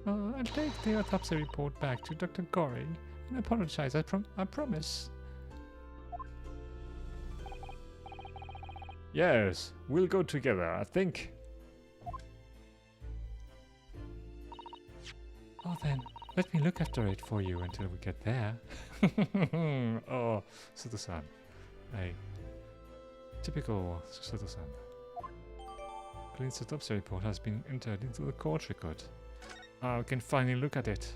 Speaker 1: I'll take the autopsy report back to Dr. Gorey and apologize. I promise. Yes, we'll go together, I think. Oh, then, let me look after it for you until we get there. Oh, Sato-san. Hey. Typical Sato-san. Clint's autopsy report has been entered into the court record. We can finally look at it.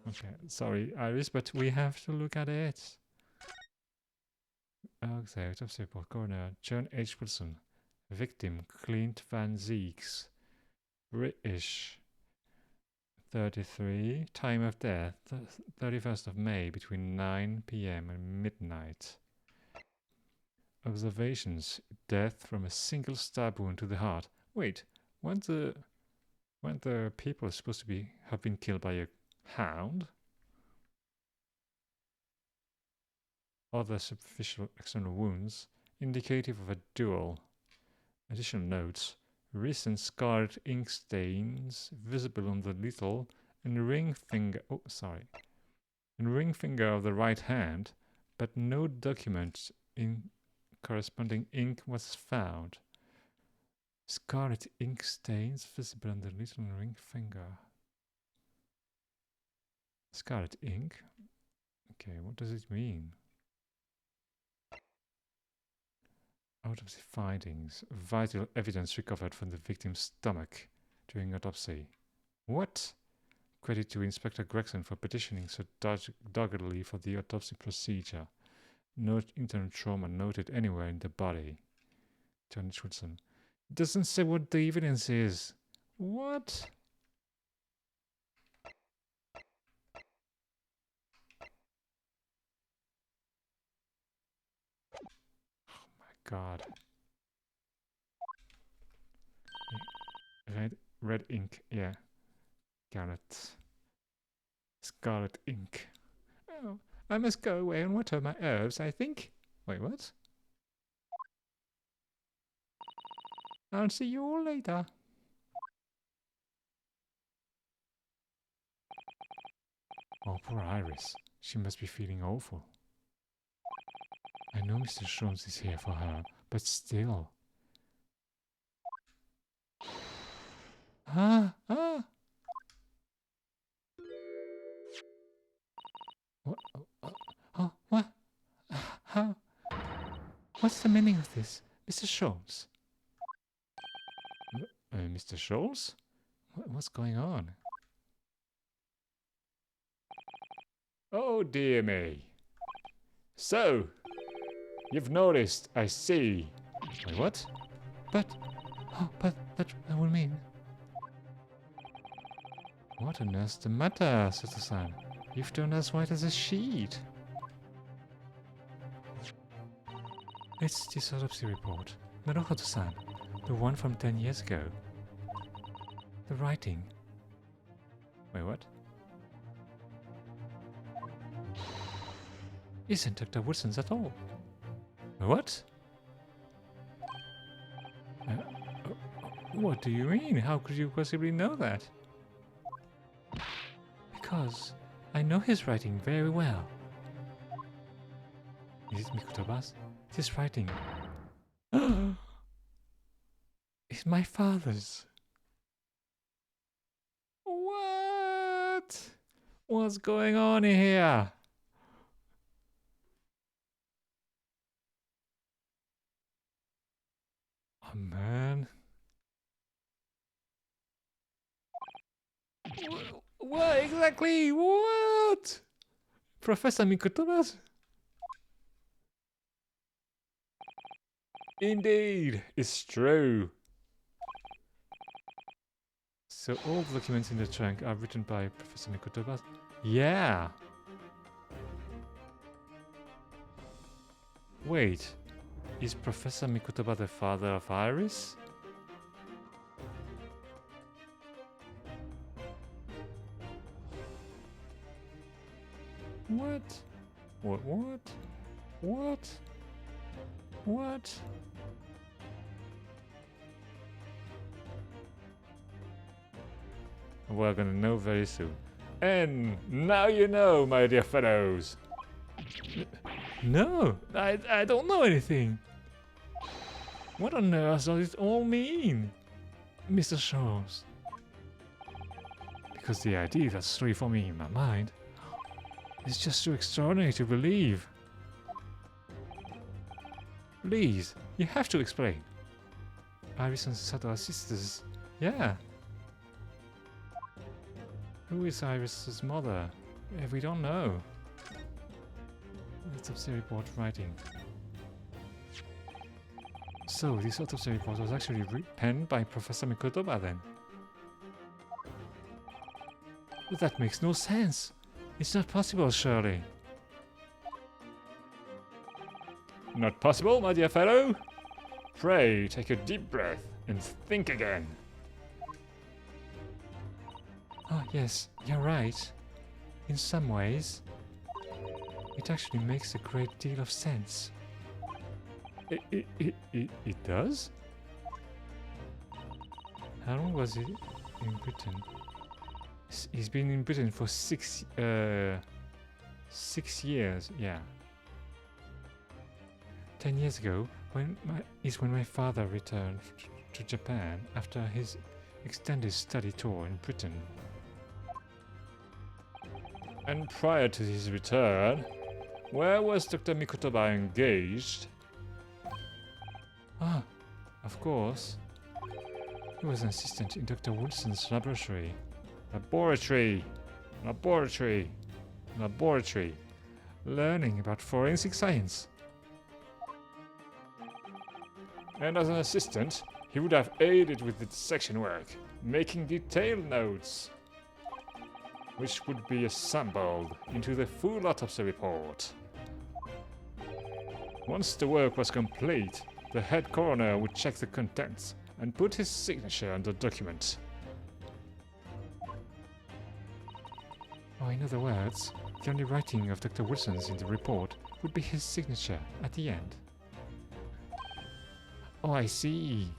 Speaker 1: Okay, sorry, Iris, but we have to look at it. Okay, autopsy report. Coroner John H. Wilson. Victim Clint Van Zeeks. British. 33. Time of death 31st of May between 9 p.m. and midnight. Observations. Death from a single stab wound to the heart. Wait, weren't the people supposed to have been killed by a hound? Other superficial external wounds indicative of a duel. Additional notes. Recent scarred ink stains visible on the little and ring finger of the right hand, but no document in corresponding ink was found. Scarlet ink stains visible on the little and ring finger. Scarlet ink? Okay, what does it mean? Autopsy findings. Vital evidence recovered from the victim's stomach during autopsy. What? Credit to Inspector Gregson for petitioning so doggedly for the autopsy procedure. No internal trauma noted anywhere in the body. John Wilson. It doesn't say what the evidence is. What? Oh my god. Red ink, yeah. Scarlet ink. Oh, I must go away and water my herbs, I think. Wait, what? I'll see you all later. Oh, poor Iris. She must be feeling awful. I know Mr. Sholmes is here for her, but still. Ah! What? Oh, what? How? What's the meaning of this, Mr. Sholmes? Mr. Sholmes? What's going on? Oh dear me. So, you've noticed, I see. Wait, what? But that will mean... What on earth's the matter, Sato-san? You've turned as white as a sheet. It's this autopsy report. Naruhodo-san, the one from 10 years ago. The writing. Wait, what? Isn't Dr. Wilson's at all. What? What do you mean? How could you possibly know that? Because I know his writing very well. Is it Mikotoba's? This writing is my father's. What? What's going on here? Oh man. What exactly? What? Professor Mikotoba's? Indeed, it's true. So all the documents in the trunk are written by Professor Mikotoba? Yeah. Wait, is Professor Mikotoba the father of Iris? What? What? What? What? What? We're gonna know very soon. And now you know, my dear fellows. No, I don't know anything. What on earth does it all mean, Mr. Sholmes? Because the idea that's straight for me in my mind is just too extraordinary to believe. Please, you have to explain. Iris and Sato are sisters. Yeah. Who is Iris's mother? We don't know. Autopsy report writing. So, this autopsy report was actually penned by Professor Mikotoba then? But that makes no sense. It's not possible, surely. Not possible, my dear fellow? Pray, take a deep breath and think again. Oh, yes, you're right. In some ways, it actually makes a great deal of sense. It does? How long was he in Britain? He's been in Britain for 6 years, yeah. 10 years ago, when my father returned to Japan after his extended study tour in Britain. And prior to his return, where was Dr. Mikotoba engaged? Ah, of course. He was an assistant in Dr. Wilson's laboratory. Laboratory. Learning about forensic science. And as an assistant, he would have aided with the dissection work, making detailed notes, which would be assembled into the full autopsy report. Once the work was complete, the head coroner would check the contents and put his signature on the document. Or in other words, the only writing of Dr. Wilson's in the report would be his signature at the end. Oh, I see.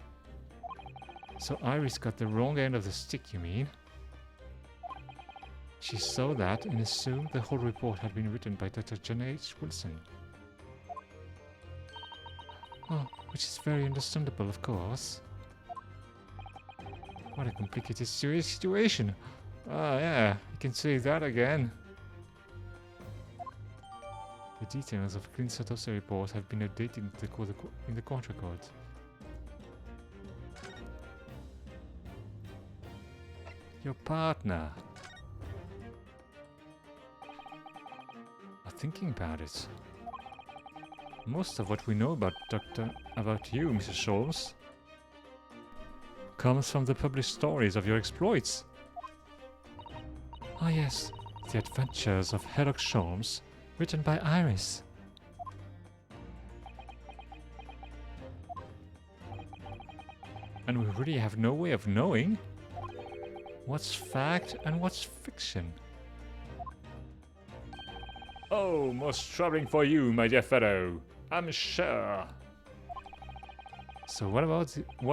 Speaker 1: So Iris got the wrong end of the stick, you mean? She saw that and assumed the whole report had been written by Dr. John H. Wilson. Oh, which is very understandable, of course. What a complicated situation. Ah, yeah, you can say that again. The details of Clint's autopsy report have been updated in the court record. Your partner. Thinking about it. Most of what we know about you, Mrs. Sholmes, comes from the published stories of your exploits. Oh yes, The Adventures of Herlock Sholmes, written by Iris. And we really have no way of knowing what's fact and what's fiction. Oh, most troubling for you, my dear fellow, I'm sure. So what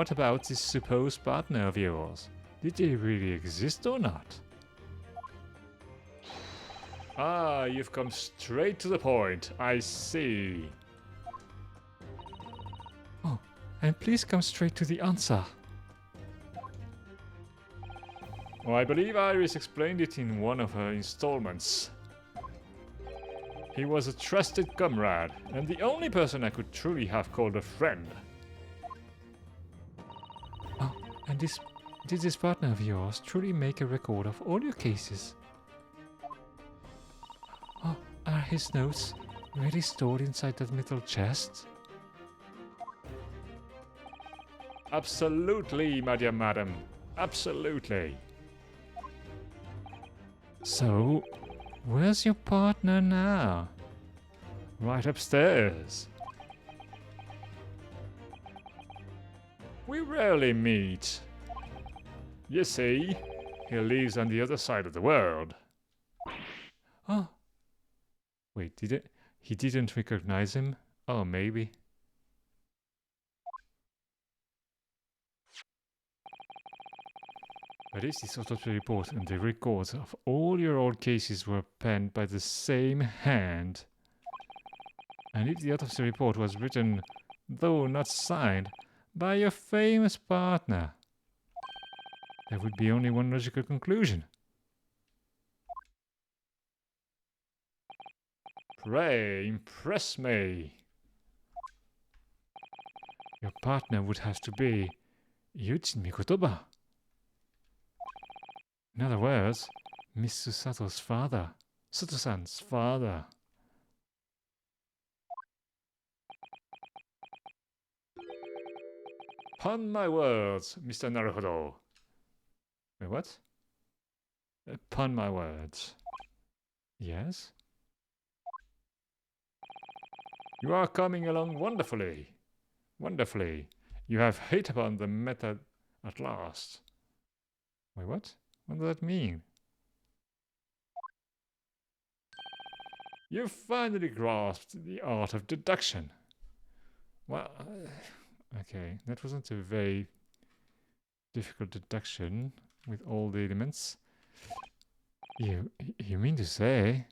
Speaker 1: about this supposed partner of yours? Did he really exist or not? Ah, you've come straight to the point, I see. Oh, and please come straight to the answer. Oh, I believe Iris explained it in one of her installments. He was a trusted comrade, and the only person I could truly have called a friend. Oh, and did this partner of yours truly make a record of all your cases? Oh, are his notes really stored inside that metal chest? Absolutely, my dear madam. Absolutely. So, where's your partner now? Right upstairs. We rarely meet. You see, he lives on the other side of the world. Oh, Wait, did it? He didn't recognize him? Oh, maybe. But if this autopsy report and the records of all your old cases were penned by the same hand, and if the autopsy report was written, though not signed, by your famous partner, there would be only one logical conclusion. Pray, impress me. Your partner would have to be Yujin Mikotoba. In other words, Miss Susato's father. Sato-san's father. Upon my words, Mr. Naruhodo. Wait, what? Upon my words. Yes? You are coming along wonderfully. Wonderfully. You have hit upon the method at last. Wait, what? What does that mean? You finally grasped the art of deduction. Well, okay, that wasn't a very difficult deduction with all the elements. You mean to say?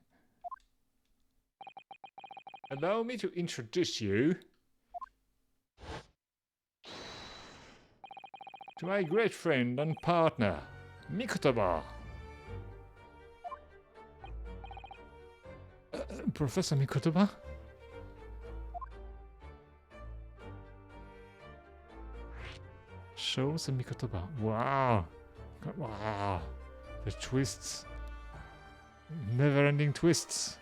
Speaker 1: Allow me to introduce you to my great friend and partner, Mikotoba. Professor Mikotoba? Shows and Mikotoba. Wow. Wow. The twists. Never-ending twists.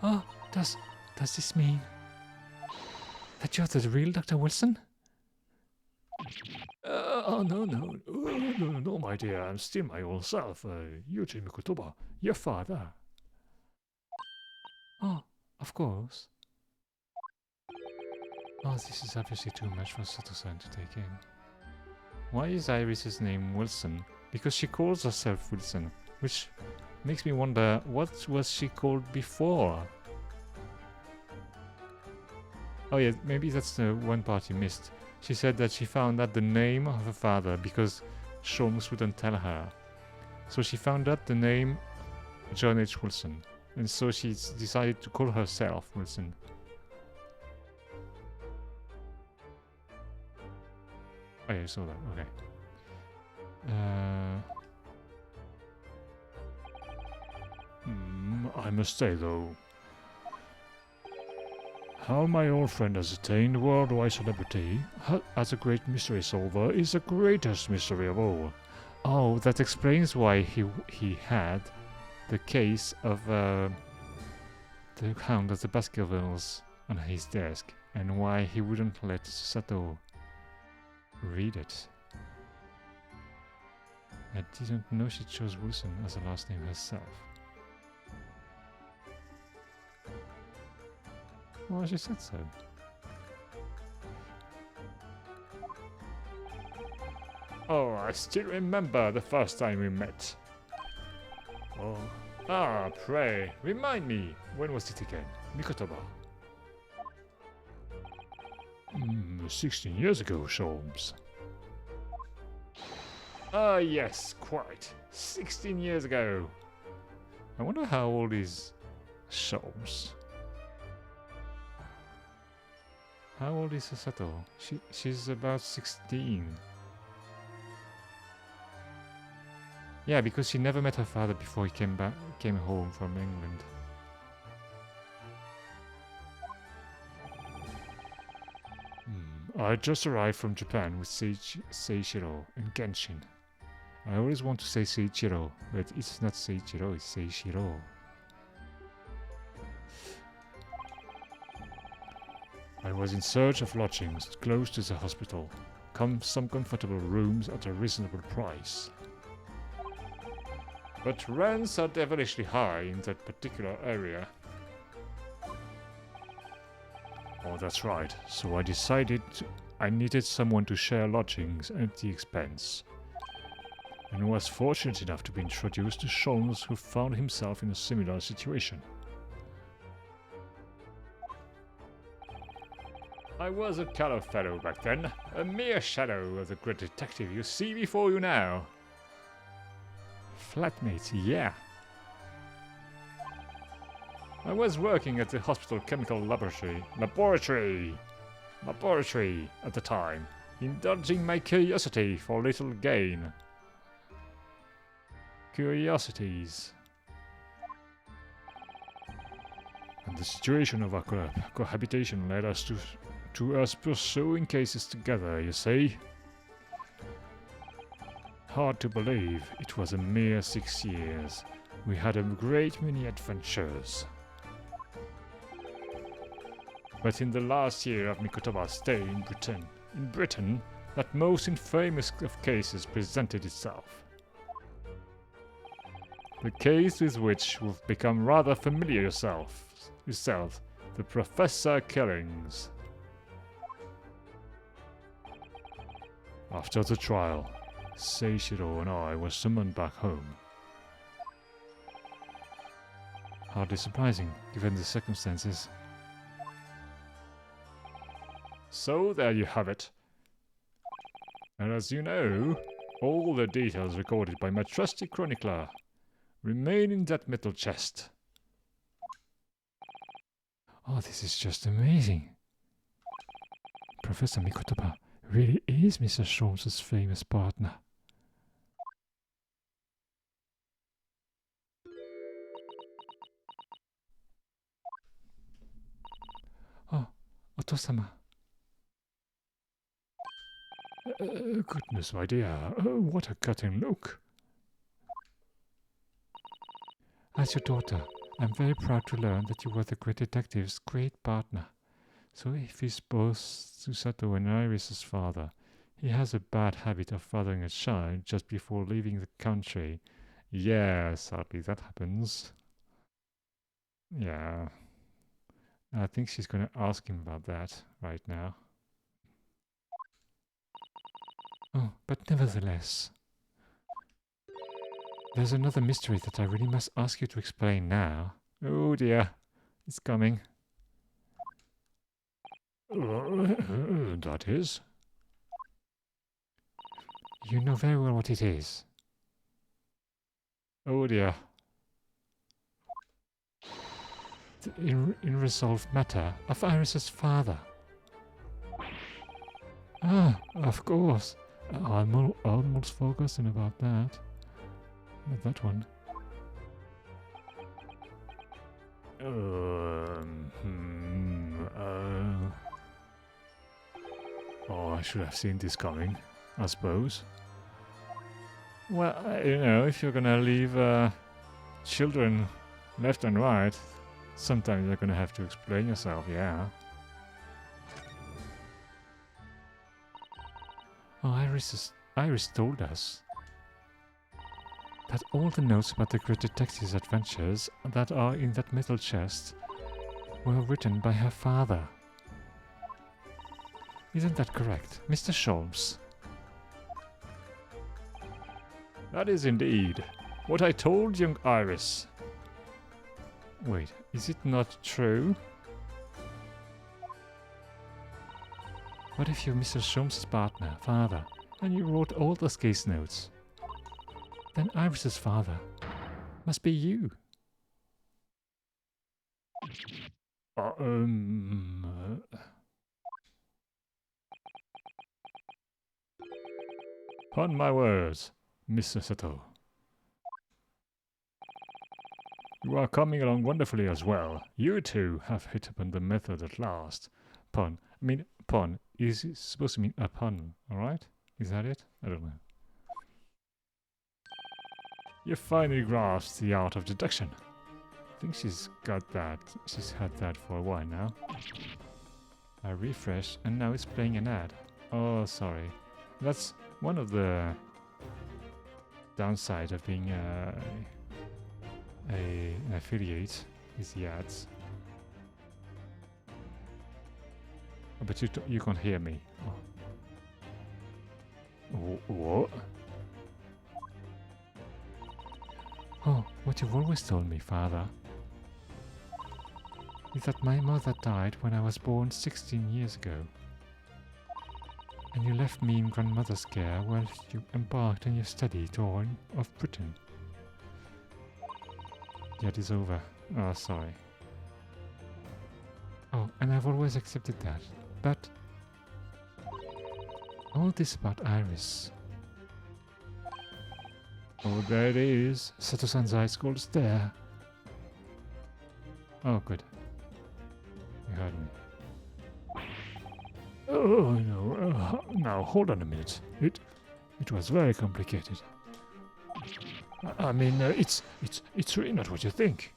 Speaker 1: Oh, does this mean that you're the real Dr. Wilson? Oh, no, my dear. I'm still my old self, Yuji Mikotoba, your father. Oh, of course. Oh, this is obviously too much for Sato-san to take in. Why is Iris's name Wilson? Because she calls herself Wilson, which makes me wonder, what was she called before? Oh yeah, maybe that's the one part you missed. She said that she found out the name of her father because Sholmes wouldn't tell her. So she found out the name John H. Wilson. And so she decided to call herself Wilson. Oh yeah, I saw that, okay. I must say though, how my old friend has attained worldwide celebrity as a great mystery solver is the greatest mystery of all. Oh, that explains why he had the case of the Hound of the Baskervilles on his desk, and why he wouldn't let Sato read it. I didn't know she chose Wilson as a last name herself. Well, she said so. Oh, I still remember the first time we met. Oh. Ah, pray, remind me, when was it again? Mikotoba. 16 years ago, Sholmes. Ah, yes, quite. 16 years ago. I wonder how old is Sholmes. How old is Sato? She's about 16. Yeah, because she never met her father before he came home from England. I just arrived from Japan with Seiichiro and Genshin. I always want to say Seiichiro, but it's not Seiichiro, it's Seiichiro. I was in search of lodgings close to the hospital. Some comfortable rooms at a reasonable price. But rents are devilishly high in that particular area. Oh, that's right. So I decided I needed someone to share lodgings at the expense. and was fortunate enough to be introduced to Sholmes, who found himself in a similar situation. I was a callow fellow back then, a mere shadow of the great detective you see before you now. Flatmate, yeah. I was working at the hospital chemical laboratory at the time, indulging my curiosity for little gain. Curiosities. And the situation of our cohabitation led us to us pursuing cases together, you see. Hard to believe, it was a mere 6 years. We had a great many adventures. But in the last year of Mikotoba's stay in Britain, that most infamous of cases presented itself. The case with which you've become rather familiar yourself, the Professor killings. After the trial, Seishiro and I were summoned back home. Hardly surprising, given the circumstances. So there you have it. And as you know, all the details recorded by my trusty chronicler remain in that metal chest. Oh, this is just amazing. Professor Mikotoba really is Mr. Sholmes' famous partner. Oh, Oto-sama. Goodness, my dear, what a cutting look. As your daughter, I'm very proud to learn that you were the great detective's great partner. So if he's both Susato and Iris's father, he has a bad habit of fathering a child just before leaving the country. Yeah, sadly that happens. Yeah. I think she's gonna ask him about that right now. Oh, but nevertheless, there's another mystery that I really must ask you to explain now. Oh dear, it's coming. That is? You know very well what it is. Oh dear. The unresolved matter of Iris's father. Ah, of course. I'm almost forgotten about that. Not that one. Oh, I should have seen this coming, I suppose. Well, you know, if you're gonna leave children left and right, sometimes you're gonna have to explain yourself, yeah. Oh, Iris told us that all the notes about the great detective's adventures that are in that metal chest were written by her father. Isn't that correct, Mr. Sholmes? That is indeed what I told young Iris. Wait, is it not true? What if you're Mr. Sholmes' partner, father, and you wrote all those case notes? Then Iris's father must be you. Upon my words, Mr. Sato. You are coming along wonderfully as well. You two have hit upon the method at last. Pun is supposed to mean a pun, alright? Is that it? I don't know. You finally grasped the art of deduction. I think she's got that. She's had that for a while now. I refresh and now it's playing an ad. Oh, sorry. That's one of the downside of being an affiliate is the ads. Oh, but you can't hear me. Oh. What? what you've always told me, Father, is that my mother died when I was born 16 years ago. And you left me in grandmother's care whilst you embarked on your study tour of Britain. Yet it's over. Oh, sorry. Oh, and I've always accepted that. But all this about Iris. Oh, there it is. Sato-san's ice cold stare. Oh, good. You heard me. Oh, no. Now, hold on a minute. It was very complicated. I mean, it's really not what you think.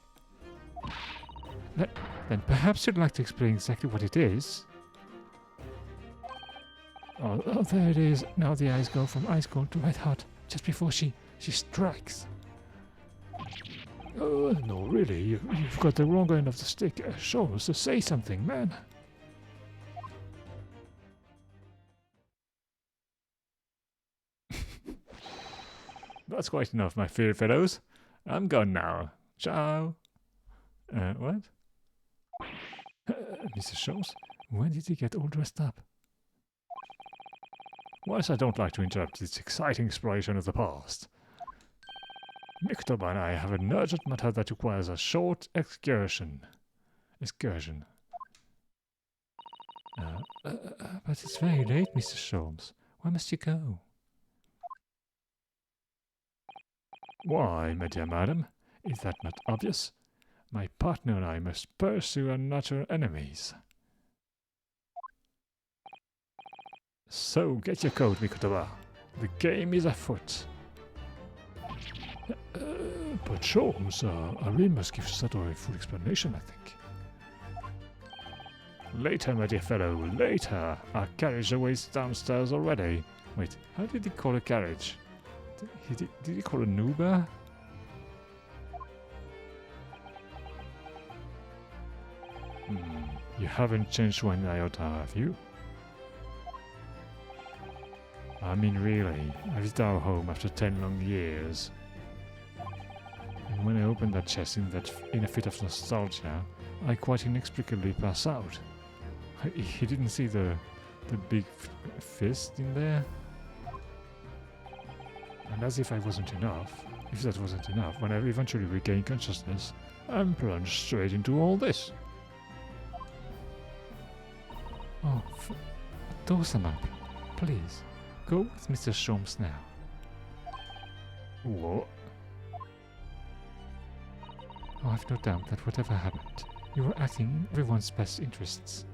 Speaker 1: Then perhaps you'd like to explain exactly what it is. Oh, there it is. Now the eyes go from ice cold to red hot, just before she strikes. Oh, no, really, you've got the wrong end of the stick. Show us to say something, man. That's quite enough, my fair fellows. I'm gone now. Ciao. What? Mr. Shows, when did he get all dressed up? Whilst I don't like to interrupt this exciting exploration of the past, Miktoba and I have an urgent matter that requires a short excursion. But it's very late, Mr. Sholmes. Where must you go? Why, my dear madam, is that not obvious? My partner and I must pursue our natural enemies. So get your coat, Mikotoba. The game is afoot. But Sholmes, I really must give Sato a full explanation, I think. Later, my dear fellow, later. Our carriage awaits downstairs already. Wait, how did he call a carriage? Did he call an Uber? You haven't changed one iota, have you? I mean, really, I was our home after 10 long years. And when I opened that chest in a fit of nostalgia, I quite inexplicably passed out. He didn't see the big fist in there? And as if that wasn't enough, when I eventually regained consciousness, I'm plunged straight into all this. Oh, Dosama, please, go with Mr. Sholmes now. What? Oh, I've no doubt that whatever happened, you were acting in everyone's best interests.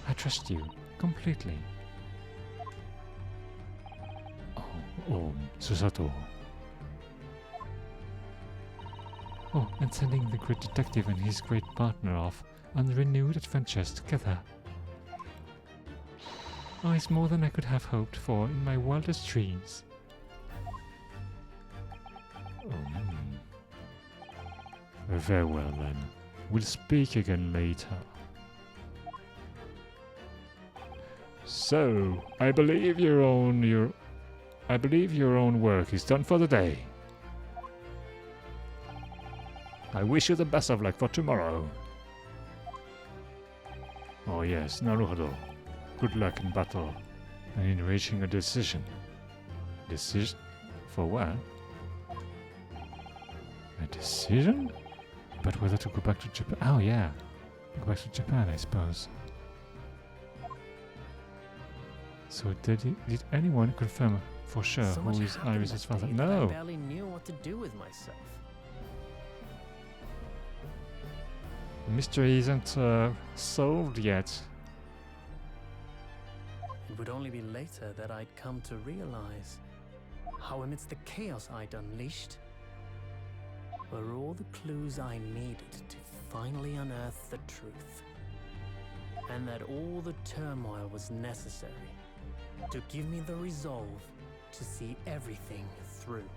Speaker 1: I trust you, completely. Susato. Oh, and sending the great detective and his great partner off on renewed adventures together. Oh, it's more than I could have hoped for in my wildest dreams. Very well then. We'll speak again later. So, I believe your own work is done for the day. I wish you the best of luck for tomorrow. Oh yes, Naruhodo. Good luck in battle and in reaching a decision. Decision? For what? A decision? But whether to go back to Japan? Oh yeah, go back to Japan, I suppose. So did anyone confirm for sure who is Iris' father? No.
Speaker 2: I barely knew what to do with myself.
Speaker 1: The mystery isn't solved yet.
Speaker 2: It would only be later that I'd come to realize how amidst the chaos I'd unleashed were all the clues I needed to finally unearth the truth. And that all the turmoil was necessary to give me the resolve to see everything through.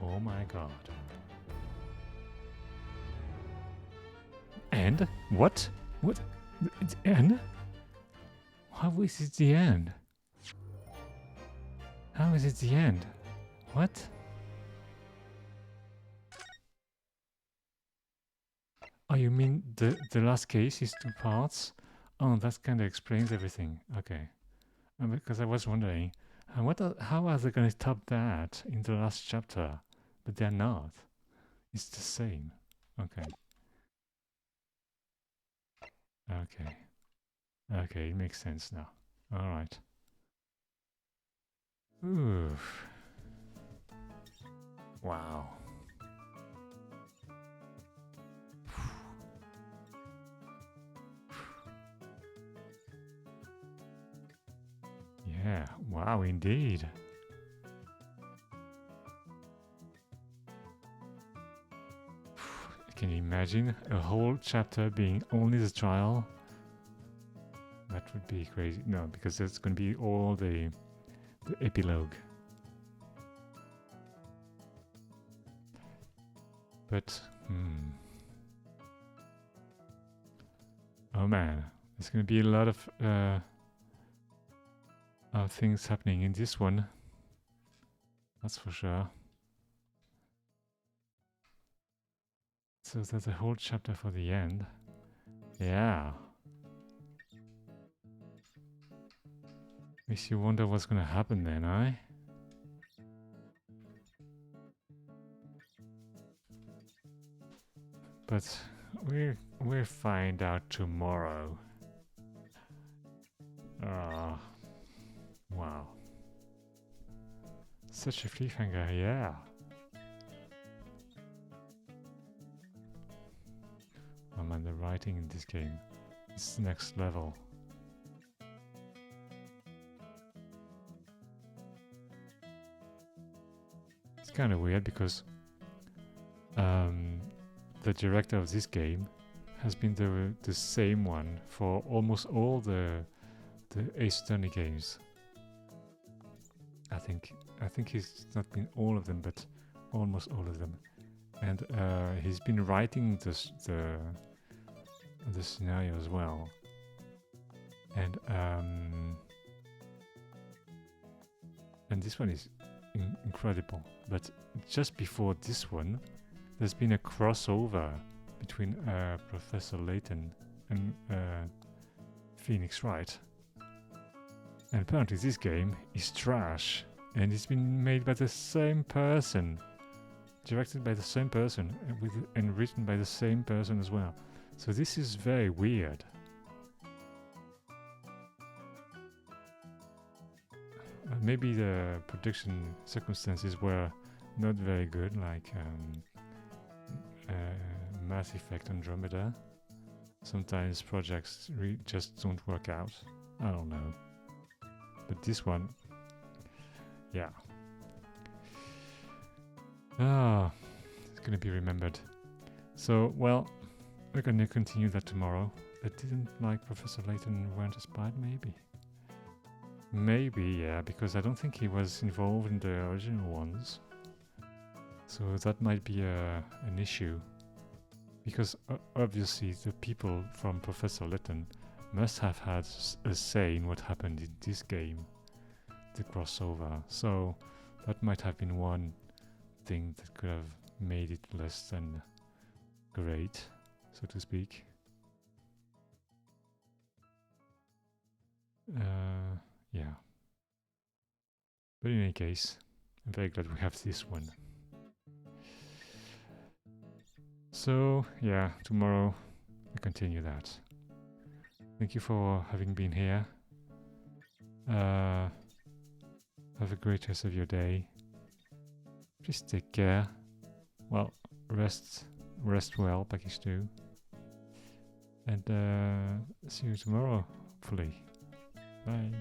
Speaker 1: Oh my god. And? What? What? And? How is it the end? How is it the end? What? Oh, you mean the last case is 2 parts? Oh, that kind of explains everything. Okay. Because I was wondering, how are they going to top that in the last chapter? But they're not. It's the same. Okay. Okay. Okay, it makes sense now. Alright. Oof. Wow. Yeah, wow, indeed. Can you imagine a whole chapter being only the trial? That would be crazy. No, because that's going to be all the epilogue. But, oh man, there's going to be a lot of things happening in this one. That's for sure. So that's a whole chapter for the end. Yeah. Makes you wonder what's going to happen then, eh? But we'll find out tomorrow. Ah, wow. Such a cliffhanger, yeah. Oh man, the writing in this game is next level. It's kind of weird because the director of this game has been the same one for almost all the Ace Attorney games. I think he's not been all of them, but almost all of them. And he's been writing the scenario as well. And this one is incredible. But just before this one, there's been a crossover between Professor Layton and Phoenix Wright. And apparently this game is trash. And it's been made by the same person. Directed by the same person and written by the same person as well. So this is very weird. Maybe the production circumstances were not very good, like Mass Effect Andromeda. Sometimes projects just don't work out. I don't know. But this one, yeah. Ah, it's gonna be remembered. So, well, we're gonna continue that tomorrow. I didn't like Professor Layton weren't inspired, maybe. Maybe, yeah, because I don't think he was involved in the original ones. So that might be an issue. Because obviously the people from Professor Layton must have had a say in what happened in this game, the crossover. So that might have been one thing that could have made it less than great, so to speak. Yeah. But in any case, I'm very glad we have this one. So, yeah, tomorrow we continue that. Thank you for having been here. Have a great rest of your day. Please take care. Well, rest well, package 2. And see you tomorrow, hopefully. Bye.